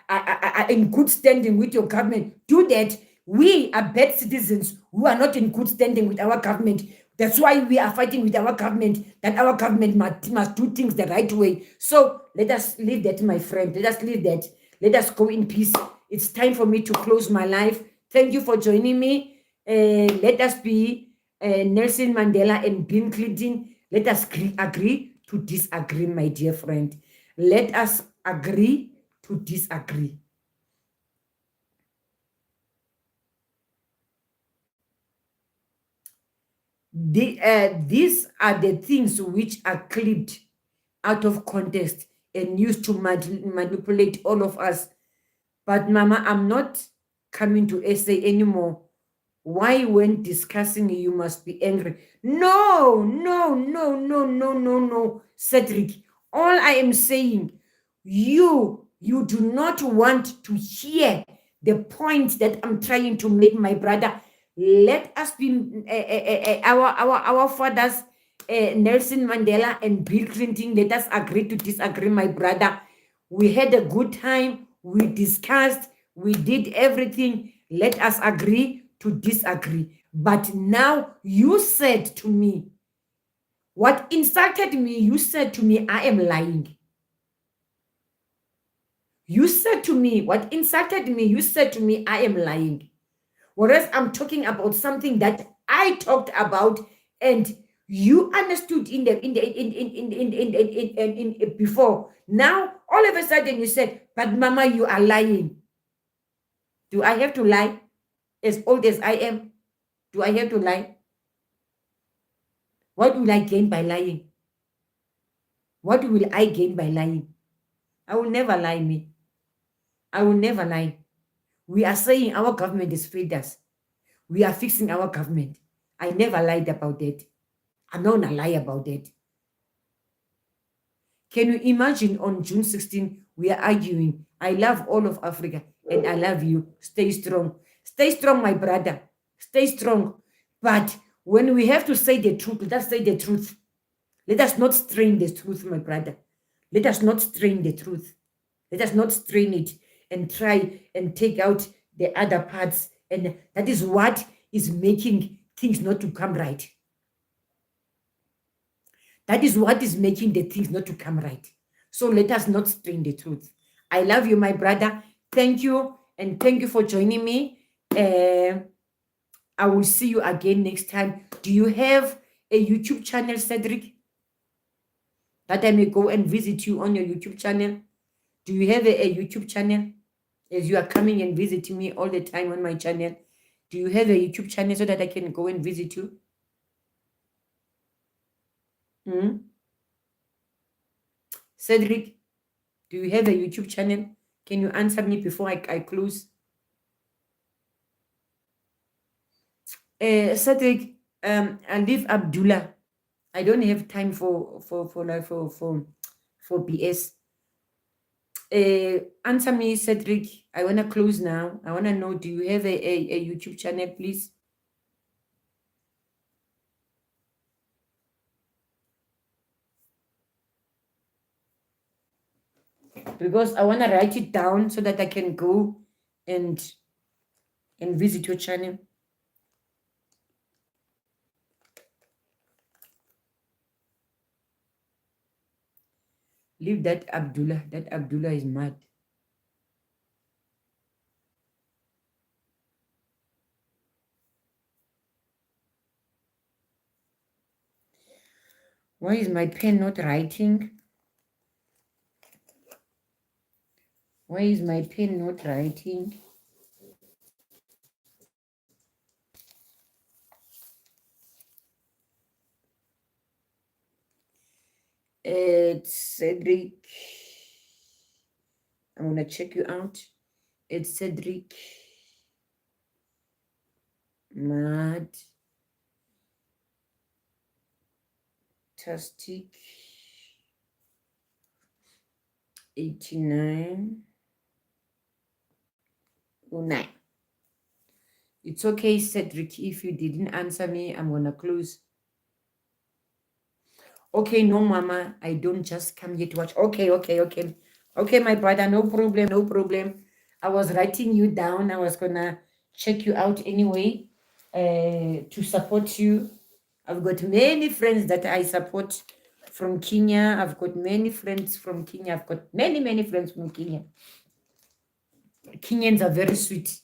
are in good standing with your government. Do that. We are bad citizens who are not in good standing with our government. That's why we are fighting with our government, that our government must do things the right way. So let us leave that, my friend. Let us leave that. Let us go in peace. It's time for me to close my life. Thank you for joining me. Let us be Nelson Mandela and Bill Clinton. Let us agree to disagree, my dear friend. Let us agree to disagree. These are the things which are clipped out of context and used to manipulate all of us. But Mama, I'm not coming to SA anymore. Why, when discussing, you must be angry? No, no, no, no, no, no, no, Cedric. All I am saying, you do not want to hear the point that I'm trying to make, my brother. Let us be our fathers, Nelson Mandela and Bill Clinton. Let us agree to disagree, my brother. We had a good time. We discussed. We did everything. Let us agree to disagree. But now you said to me, what insulted me, you said to me, I am lying. You said to me, what insulted me, you said to me, I am lying. Whereas I'm talking about something that I talked about and you understood in before. Now, all of a sudden you said, but Mama, you are lying. Do I have to lie? As old as I am, do I have to lie? What will I gain by lying? What will I gain by lying? I will never lie, me. I will never lie. We are saying our government has failed us. We are fixing our government. I never lied about that. I'm not going to lie about that. Can you imagine on June 16, we are arguing? I love all of Africa and I love you. Stay strong. Stay strong, my brother. Stay strong. But when we have to say the truth, let us say the truth. Let us not strain the truth, my brother. Let us not strain the truth. Let us not strain it and try and take out the other parts. And that is what is making things not to come right. That is what is making the things not to come right. So let us not strain the truth. I love you, my brother. Thank you. And thank you for joining me. I will see you again next time. Do you have a YouTube channel, Cedric? That I may go and visit you on your YouTube channel? Do you have a YouTube channel? As you are coming and visiting me all the time on my channel, do you have a YouTube channel so that I can go and visit you? Cedric, do you have a YouTube channel? Can you answer me before I close? Cedric, I leave Abdullah. I don't have time for BS. Answer me, Cedric. I want to close now. I want to know, do you have a YouTube channel, please? Because I want to write it down so that I can go and visit your channel. Leave that Abdullah. That Abdullah is mad. Why is my pen not writing? Why is my pen not writing? It's Cedric. I'm going to check you out. It's Cedric. Mad. Tastic. 89. 09. It's okay, Cedric. If you didn't answer me, I'm gonna close. Okay, no, Mama, I don't just come here to watch. Okay, okay, okay. Okay, my brother, no problem, no problem. I was writing you down. I was gonna check you out anyway, to support you. I've got many friends that I support from Kenya. I've got many friends from Kenya. I've got many, many friends from Kenya. Kenyans are very sweet.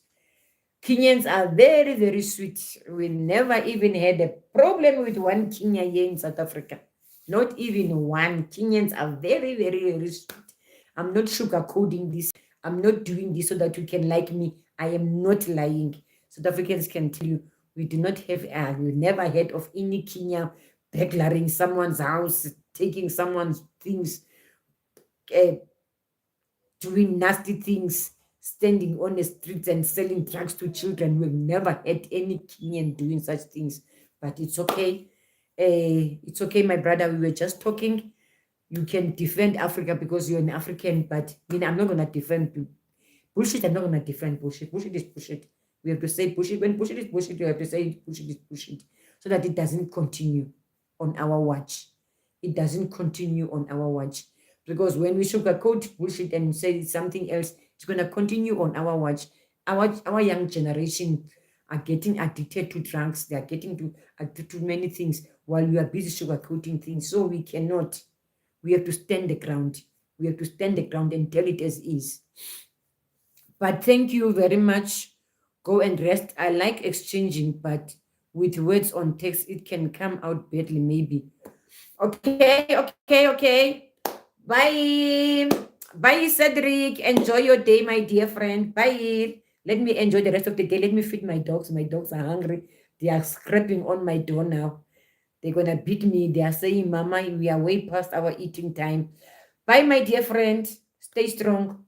Kenyans are very, very sweet. We never even had a problem with one Kenya here in South Africa. Not even one. Kenyans are very, very, very sweet. I'm not sugarcoating this. I'm not doing this so that you can like me. I am not lying. South Africans can tell you we do not have, we never heard of any Kenya burglaring someone's house, taking someone's things, uh, doing nasty things, standing on the streets and selling drugs to children. We've never had any Kenyan doing such things, but it's okay. It's okay, my brother. We were just talking. You can defend Africa because you're an African, but I'm not gonna defend bullshit. I'm not gonna defend bullshit. Bullshit is bullshit. We have to say bullshit. When bullshit is bullshit, you have to say bullshit is bullshit, so that it doesn't continue on our watch. It doesn't continue on our watch. Because when we sugarcoat bullshit and say something else, it's gonna continue on our watch. Our young generation are getting addicted to drugs, they are getting addicted to many things while we are busy sugarcoating things. So we cannot. We have to stand the ground. We have to stand the ground and tell it as is. But thank you very much. Go and rest. I like exchanging, but with words on text, it can come out badly, maybe. Okay, okay, okay. Bye. Bye, Cedric. Enjoy your day, my dear friend. Bye. Let me enjoy the rest of the day. Let me feed my dogs. My dogs are hungry. They are scraping on my door now. They're going to beat me. They are saying, Mama, we are way past our eating time. Bye, my dear friend. Stay strong.